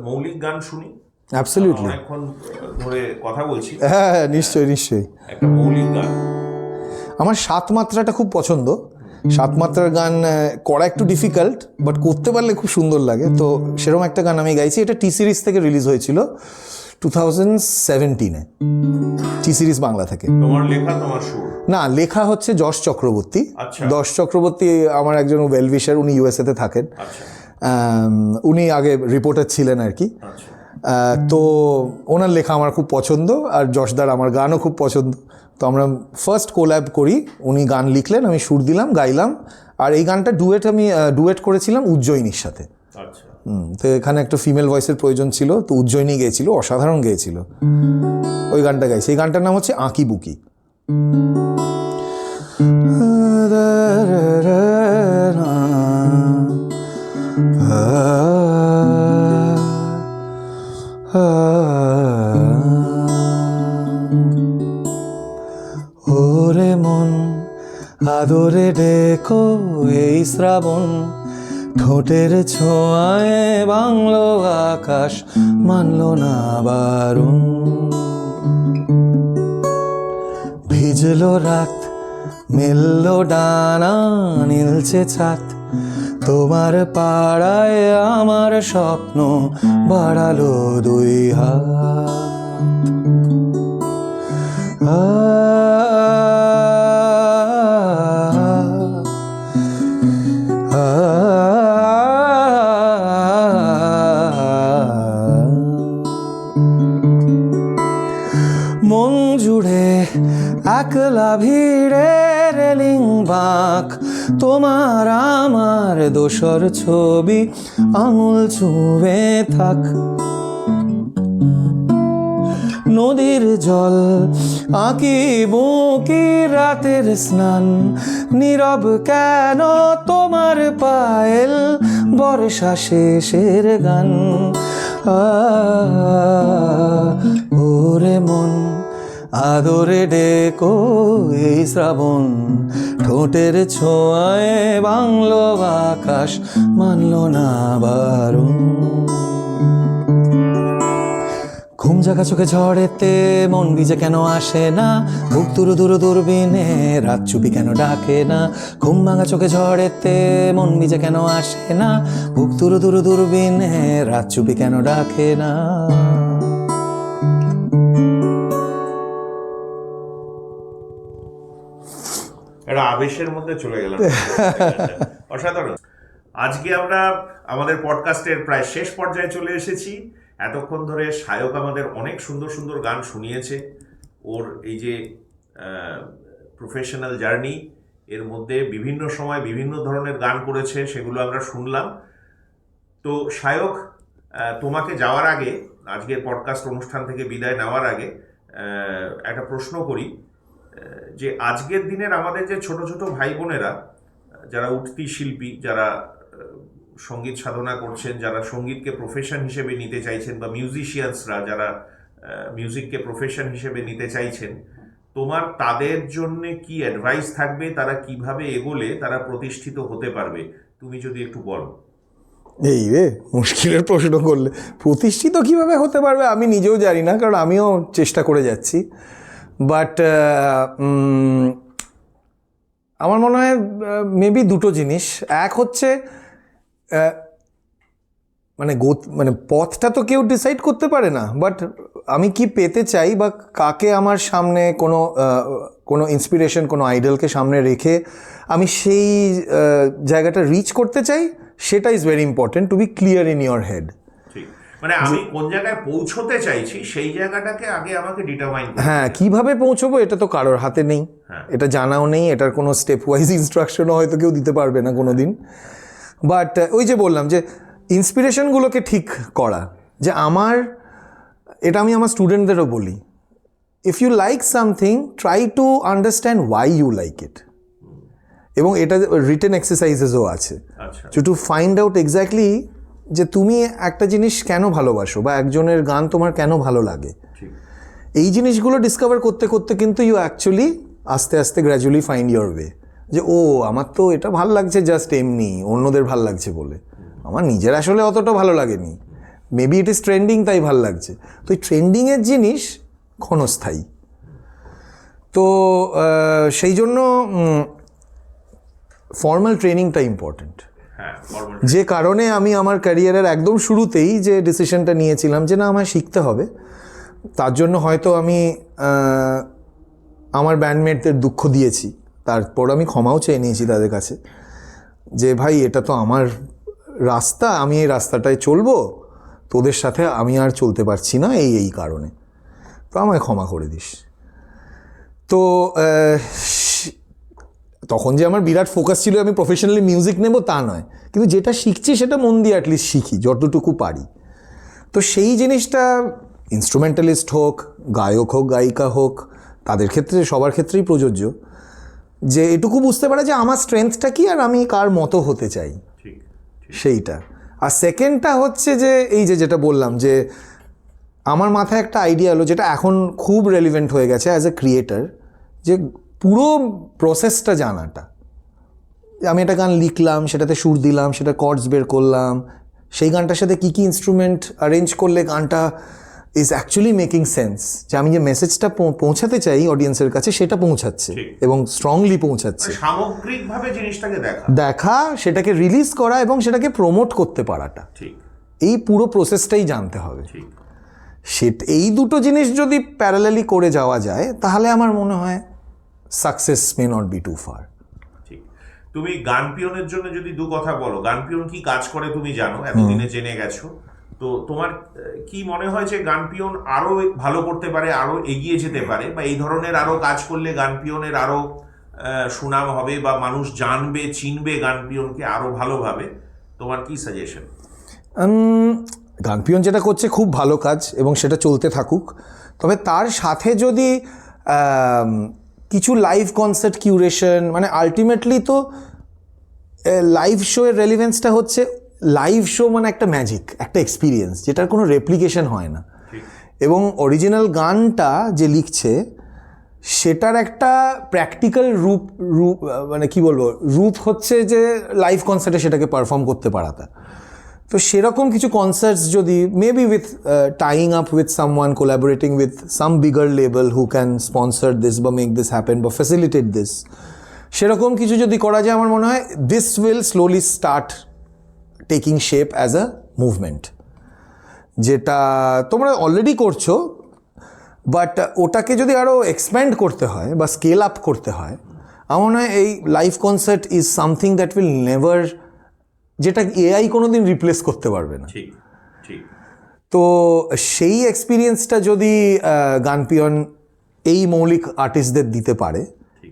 মৌলিক গান শুনি, অ্যাবসলিউটলি। অনেকক্ষণ ধরে কথা বলছি, হ্যাঁ, নিশ্চয়ই নিশ্চয়ই। একটা মৌলিক গান। আমার সাত মাত্রাটা খুব পছন্দ। সাত মাত্রার গান করা একটু ডিফিকাল্ট, বাট করতে পারলে খুব সুন্দর লাগে। তো সেরকম একটা গান আমি গাইছি, এটা টি সিরিজ থেকে রিলিজ হয়েছিল 2017-এ, টি সিরিজ বাংলা থেকে। তোমার লেখা, তোমার সুর? না, লেখা হচ্ছে যশ চক্রবর্তী। আচ্ছা। যশ চক্রবর্তী আমার একজন ওয়েলউইশার, উনি ইউএসএতে থাকেন। আচ্ছা উনি আগে রিপোর্টার ছিলেন আর কি। আচ্ছা। তো ওনার লেখা আমার খুব পছন্দ, আর যশদার আমার গানও খুব পছন্দ। তো আমরা ফার্স্ট কোল্যাব করি, উনি গান লিখলেন, আমি সুর দিলাম, গাইলাম। আর এই গানটা আমি ডুয়েট করেছিলাম উজ্জয়িনীর সাথে। আচ্ছা। তো এখানে একটা ফিমেল ভয়েসের প্রয়োজন ছিল, তো উজ্জয়িনী গেয়েছিল, অসাধারণ গেয়েছিল। ওই গানটা গাইছি। এই গানটার নাম হচ্ছে আঁকি বুকি। ওরে মন আদরে ডেকো এই শ্রাবণ, ঠোঁটের ছোঁয়ায় বাংলো আকাশ, মানলো না বারণ। ভিজলো রাত, মেললো ডানা, নীলছে ছাত, তোমার পাড়ায় আমার স্বপ্ন বাড়ালো দুই হাত। মন জুড়ে একলা ভিড়ে রেলিং বাঁক, তোমার আমার দোসর ছবি আঙুল ছুঁয়ে থাক। নদীর জল আঁকি বুকি, রাতের স্নান নীরব কেন, তোমার পায়েল বর্ষা শেষের গান। ওরে মন আদরে ডেকো এই শ্রাবণ, ঠোঁটের ছোঁয়ায় বাংলো আকাশ, মানলো না বারণ। ঘুম জাগা চোখে ঝড়েতে মন ভিজে কেন আসে না, বুক দুরু দুরু দূরবীনে রাত চুপি কেন ডাকে না। ঘুম ভাঙা চোখে ঝড়েতে মন ভিজে কেন আসে না, বুক দুরু দুরু দূরবীনে রাত চুপি কেন ডাকে না। একটা আবেশের মধ্যে চলে গেলাম। অসাধারণ। আজকে আমরা আমাদের পডকাস্টের প্রায় শেষ পর্যায়ে চলে এসেছি। এতক্ষণ ধরে সায়ক আমাদের অনেক সুন্দর সুন্দর গান শুনিয়েছে। ওর এই যে প্রফেশনাল জার্নি, এর মধ্যে বিভিন্ন সময় বিভিন্ন ধরনের গান করেছে, সেগুলো আমরা শুনলাম। তো সায়ক, তোমাকে যাওয়ার আগে, আজকের পডকাস্ট অনুষ্ঠান থেকে বিদায় নেওয়ার আগে একটা প্রশ্ন করি, যে আজকের দিনের আমাদের যে ছোট ছোট ভাই বোনেরা যারা উঠতি শিল্পী, যারা সঙ্গীত সাধনা করছেন, যারা সঙ্গীতকে প্রফেশন হিসেবে নিতে চাইছেন, বা মিউজিশিয়ানসরা যারা মিউজিককে প্রফেশন হিসেবে নিতে চাইছেন, তোমার তাদের জন্য কি অ্যাডভাইস থাকবে? তারা কিভাবে এগোলে তারা প্রতিষ্ঠিত হতে পারবে, তুমি যদি একটু বলো। এই রে মুশকিলের প্রশ্ন করলে। প্রতিষ্ঠিত কিভাবে হতে পারবে আমি নিজেও জানি না, কারণ আমিও চেষ্টা করে যাচ্ছি। বাট আমার মনে হয় মেবি দুটো জিনিস। এক হচ্ছে মানে পথটা তো কেউ ডিসাইড করতে পারে না, বাট আমি কি পেতে চাই বা কাকে আমার সামনে কোনো ইন্সপিরেশন, কোনো আইডলকে সামনে রেখে আমি সেই জায়গাটা রিচ করতে চাই, সেটা is very important to be clear in your head. মানে আমি কোন জায়গায় পৌঁছতে চাইছি সেই জায়গাটাকে আগে আমাকে ডিটারমাইন করতে। হ্যাঁ, কিভাবে পৌঁছবো এটা তো কারোর হাতে নেই, এটা জানাও নেই, এটার কোনো স্টেপ ওয়াইজ ইনস্ট্রাকশনও হয়তো কেউ দিতে পারবে না কোনো দিন। বাট ওই যে বললাম যে ইন্সপিরেশনগুলোকে ঠিক করা, যে এটা আমি আমার স্টুডেন্টদেরও বলি, if you like something try to understand why you like it. এবং এটা রিটেন এক্সারসাইজেসও আছে আচ্ছা টু ফাইন্ড আউট এক্স্যাক্টলি যে তুমি একটা জিনিস কেন ভালোবাসো বা একজনের গান তোমার কেন ভালো লাগে। ঠিক এই জিনিসগুলো ডিসকভার করতে করতে কিন্তু ইউ অ্যাকচুয়ালি আস্তে আস্তে গ্র্যাজুয়ালি ফাইন্ড ইয়োর ওয়ে, যে ও আমার তো এটা ভাল লাগছে জাস্ট এমনি, অন্যদের ভাল লাগছে বলে, আমার নিজের আসলে অতটা ভালো লাগেনি, মেবি ইট ইজ ট্রেন্ডিং তাই ভাল লাগছে। তো এই ট্রেন্ডিংয়ের জিনিস ক্ষণস্থায়ী। তো সেই জন্য ফর্মাল ট্রেনিংটা ইম্পর্ট্যান্ট। হ্যাঁ formal যে কারণে আমি আমার ক্যারিয়ারের একদম শুরুতেই যে ডিসিশনটা নিয়েছিলাম যে না আমায় শিখতে হবে, তার জন্য হয়তো আমি আমার ব্যান্ডমেটদের দুঃখ দিয়েছি, তারপর আমি ক্ষমাও চেয়ে নিয়েছি তাদের কাছে যে ভাই এটা তো আমার রাস্তা, আমি এই রাস্তাটায় চলবো, তোদের সাথে আমি আর চলতে পারছি না এই কারণে, তো আমায় ক্ষমা করে দিস। তো তখন যে আমার বিরাট ফোকাস ছিল আমি প্রফেশনালি মিউজিক নেব তা নয়, কিন্তু যেটা শিখছি সেটা মন দিয়ে অ্যাটলিস্ট শিখি যতটুকু পারি। তো সেই জিনিসটা ইনস্ট্রুমেন্টালিস্ট হোক, গায়ক হোক, গায়িকা হোক, তাদের ক্ষেত্রে সবার ক্ষেত্রেই প্রযোজ্য, যে এটুকু বুঝতে পারে যে আমার স্ট্রেংথটা কি আর আমি কার মতো হতে চাই, ঠিক সেইটা। আর সেকেন্ডটা হচ্ছে যে এই যে যেটা বললাম যে আমার মাথায় একটা আইডিয়া এলো যেটা এখন খুব রেলিভেন্ট হয়ে গেছে অ্যাজ এ ক্রিয়েটার, যে পুরো প্রসেসটা জানাটা। আমি একটা গান লিখলাম, সেটাতে সুর দিলাম, সেটা কর্ডস বের করলাম, সেই গানটার সাথে কী কী ইনস্ট্রুমেন্ট অ্যারেঞ্জ করলে গানটা ইজ অ্যাকচুয়ালি মেকিং সেন্স, যে আমি যে মেসেজটা পৌঁছাতে চাই অডিয়েন্সের কাছে সেটা পৌঁছাচ্ছে এবং স্ট্রংলি পৌঁছাচ্ছে। সামগ্রিকভাবে জিনিসটাকে দেখা, সেটাকে রিলিজ করা এবং সেটাকে প্রমোট করতে পারাটা, ঠিক এই পুরো প্রসেসটাই জানতে হবে। ঠিক এই দুটো জিনিস যদি প্যারালালি করে যাওয়া যায় তাহলে আমার মনে হয় success may not be too far. ঠিক। তুমি গান পিয়নের জন্য যদি দু কথা বলো, গান পিয়ন কি কাজ করে তুমি জানো, এতদিনে জেনে গেছো, তো তোমার কি মনে হয় যে গান পিয়ন আরো ভালো করতে পারে, আরো এগিয়ে যেতে পারে, বা এই ধরনের আরো কাজ করলে গান পিয়নের আরো সুনাম হবে বা মানুষ জানবে চিনবে গান পিয়নকে আরো ভালোভাবে? তোমার কি সাজেশন? গান পিয়ন যেটা করছে খুব ভালো কাজ এবং সেটা চলতে থাকুক, তবে তার সাথে যদি কিছু লাইভ কনসার্ট কিউরেশন, মানে আলটিমেটলি তো লাইভ শোয়ের রেলিভেন্সটা হচ্ছে লাইভ শো মানে একটা ম্যাজিক, একটা এক্সপিরিয়েন্স যেটার কোনো রেপ্লিকেশন হয় না, এবং অরিজিনাল গানটা যে লিখছে সেটার একটা প্র্যাকটিক্যাল রূপ মানে কি বলবো, রূপ হচ্ছে যে লাইভ কনসার্টে সেটাকে পারফর্ম করতে পারাটা। তো সেরকম কিছু কনসার্টস যদি maybe with tying up with someone, collaborating with some bigger label who can sponsor this বা মেক দিস হ্যাপেন বা ফ্যাসিলিটেট দিস, সেরকম কিছু যদি করা যায় আমার মনে হয় this will slowly start taking shape as a movement, যেটা তোমরা অলরেডি করছো, বাট ওটাকে যদি আরও এক্সপ্যান্ড করতে হয় বা স্কেল আপ করতে হয়, আমার মনে হয় এই live concert is something that will never, যেটা এআই কোনো দিন রিপ্লেস করতে পারবে না। ঠিক ঠিক। তো সেই এক্সপিরিয়েন্সটা যদি গান পিয়ন এই মৌলিক আর্টিস্টদের দিতে পারে,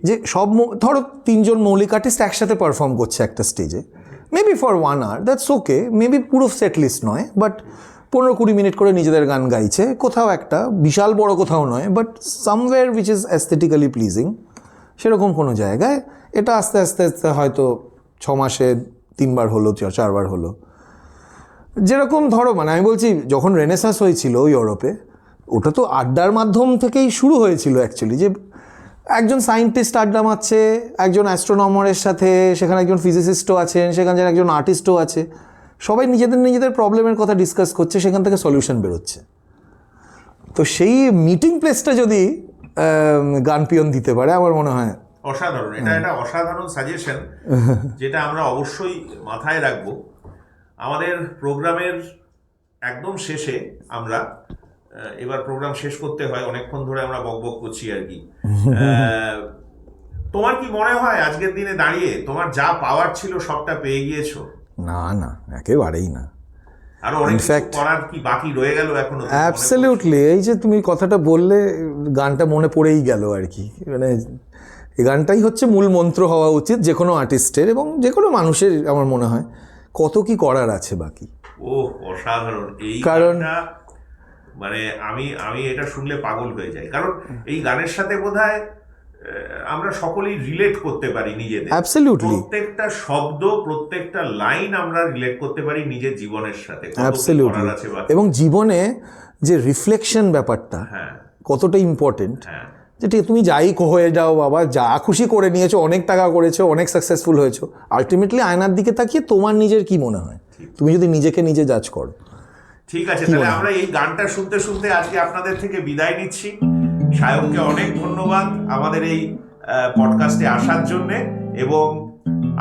যে সব ধরো 3 জন মৌলিক আর্টিস্ট একসাথে পারফর্ম করছে একটা স্টেজে, maybe for 1 hour, that's okay, maybe পুরো সেট লিস্ট নয়, বাট 15-20 মিনিট করে নিজেদের গান গাইছে কোথাও একটা, বিশাল বড় কোথাও নয়, but somewhere which is aesthetically pleasing, সেরকম কোনো জায়গায় এটা আস্তে আস্তে আস্তে হয়তো 6 মাসে 3 বার হলো, 4 বার হলো, যেরকম ধরো মানে আমি বলছি যখন রেনেসাঁস হয়েছিল ইউরোপে, ওটা তো আড্ডার মাধ্যম থেকেই শুরু হয়েছিল অ্যাকচুয়ালি, যে একজন সায়েন্টিস্ট আড্ডা মারছে একজন অ্যাস্ট্রোনমারের সাথে, সেখানে একজন ফিজিসিস্টও আছেন, সেখানে একজন আর্টিস্টও আছে, সবাই নিজেদের প্রবলেমের কথা ডিসকাস করছে, সেখান থেকে সলিউশন বেরোচ্ছে। তো সেই মিটিং প্লেসটা যদি গান পিয়ন দিতে পারে আমার মনে হয় অসাধারণ, এটা একটা অসাধারণ সাজেশন যেটা আমরা অবশ্যই মাথায় রাখবো। আমাদের প্রোগ্রামের একদম শেষে আমরা এবার প্রোগ্রাম শেষ করতে হয়, অনেকক্ষণ ধরে আমরা বকবক করছি আর কি। তোমার কি মনে হয় আজকের দিনে দাঁড়িয়ে তোমার যা পাওয়ার ছিল সবটা পেয়ে গিয়েছো? না, একেবারেই না। আরো অনেক কিছু করার কি বাকি রয়ে গেল এখনো? অ্যাবসলিউটলি, এই যে তুমি কথাটা বললে গানটা মনে পড়েই গেল আর কি, মানে এই গানটাই হচ্ছে মূল মন্ত্র হওয়া উচিত যে কোনো আর্টিস্টের এবং যে কোনো মানুষের, আমার মনে হয় কত কি করার আছে বাকি। অসাধারণ এই কারণ মানে আমি এটা শুনলে পাগল হয়ে যাই, কারণ এই গানের সাথে বোধহয় আমরা সকলেই রিলেট করতে পারি নিজেদের। Absolutely. প্রত্যেকটা শব্দ, প্রত্যেকটা লাইন আমরা রিলেট করতে পারি নিজের জীবনের সাথে, কত কি অ্যাবসলিউটলি। করার আছে বাকি। এবং জীবনে যে রিফ্লেকশন ব্যাপারটা হ্যাঁ কতটা ইম্পর্টেন্ট, হ্যাঁ যে ঠিক তুমি যাই হয়ে যাও বাবা, যা খুশি করে নিয়েছো, অনেক টাকা করেছো, অনেক সাকসেসফুল হয়েছো, আলটিমেটলি আয়নার দিকে তাকিয়ে তোমার নিজের কি মনে হয়, তুমি যদি নিজেকে নিজে জাজ করো। ঠিক আছে, তাহলে আমরা এই গানটা শুনতে শুনতে আজকে আপনাদের থেকে বিদায় নিচ্ছি। সায়ককে অনেক ধন্যবাদ আমাদের এই পডকাস্টে আসার জন্যে, এবং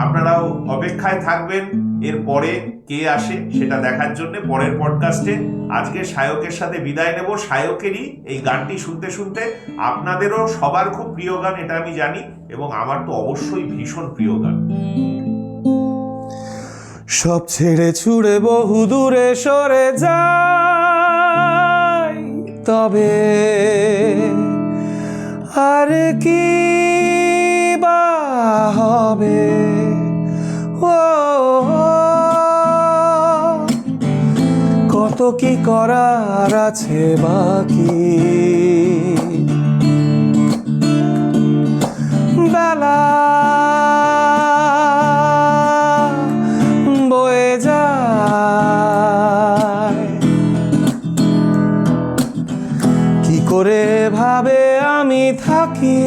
আপনারাও অপেক্ষায় থাকবেন এর পরে কে আসে সেটা দেখার জন্য পরের পডকাস্টে। আজকে সায়কের সাথে বিদায় নেব। সায়কেরই এই গানটি শুনতে শুনতে আপনাদেরও সবার খুব প্রিয় গান এটা আমি জানি, এবং আমার তো অবশ্যই ভীষণ প্রিয় গান। সব ছেড়ে ছুড়ে বহু দূরে সরে যাই, তবে আর কি বা হবে, ও কত কি করার আছে বাকি, বেলা বয়ে যায়, কি করে ভাবে আমি থাকি,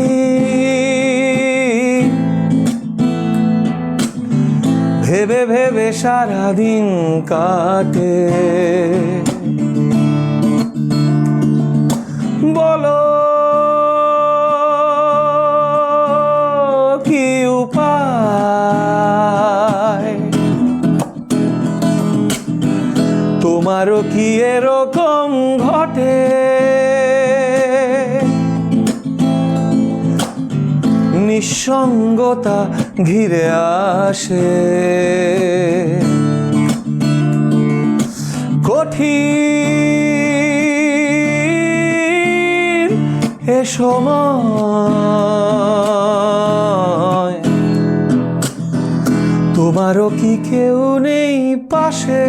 ভেবে ভেবে সারাদিন কাটে, বলো কি উপায়, তোমারও কি এরকম ঘটে, নিঃসঙ্গতা ঘিরে আসে, কঠিন এ সময়, তোমারও কি কেউ নেই পাশে,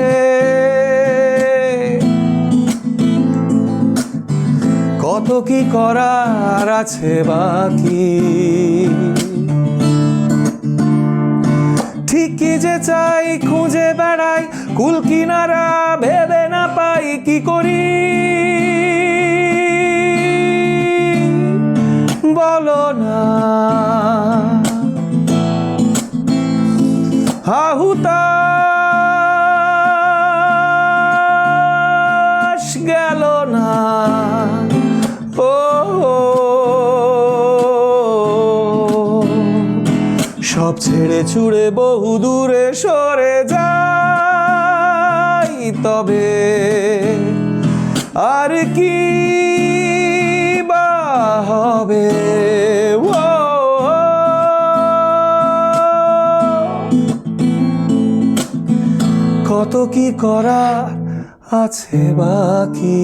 কত কি করার আছে বাকি, ঠিকই যে চাই খুঁজে বেড়াই, কুল কিনারা ভেবে না পাই কি করি, বলো না হুতাশ গেল না, ও সব ছেড়ে ছুড়ে বহু দূরে সরে যাই, তবে আর কি বা হবে, ও কত কি করার আছে বাকি।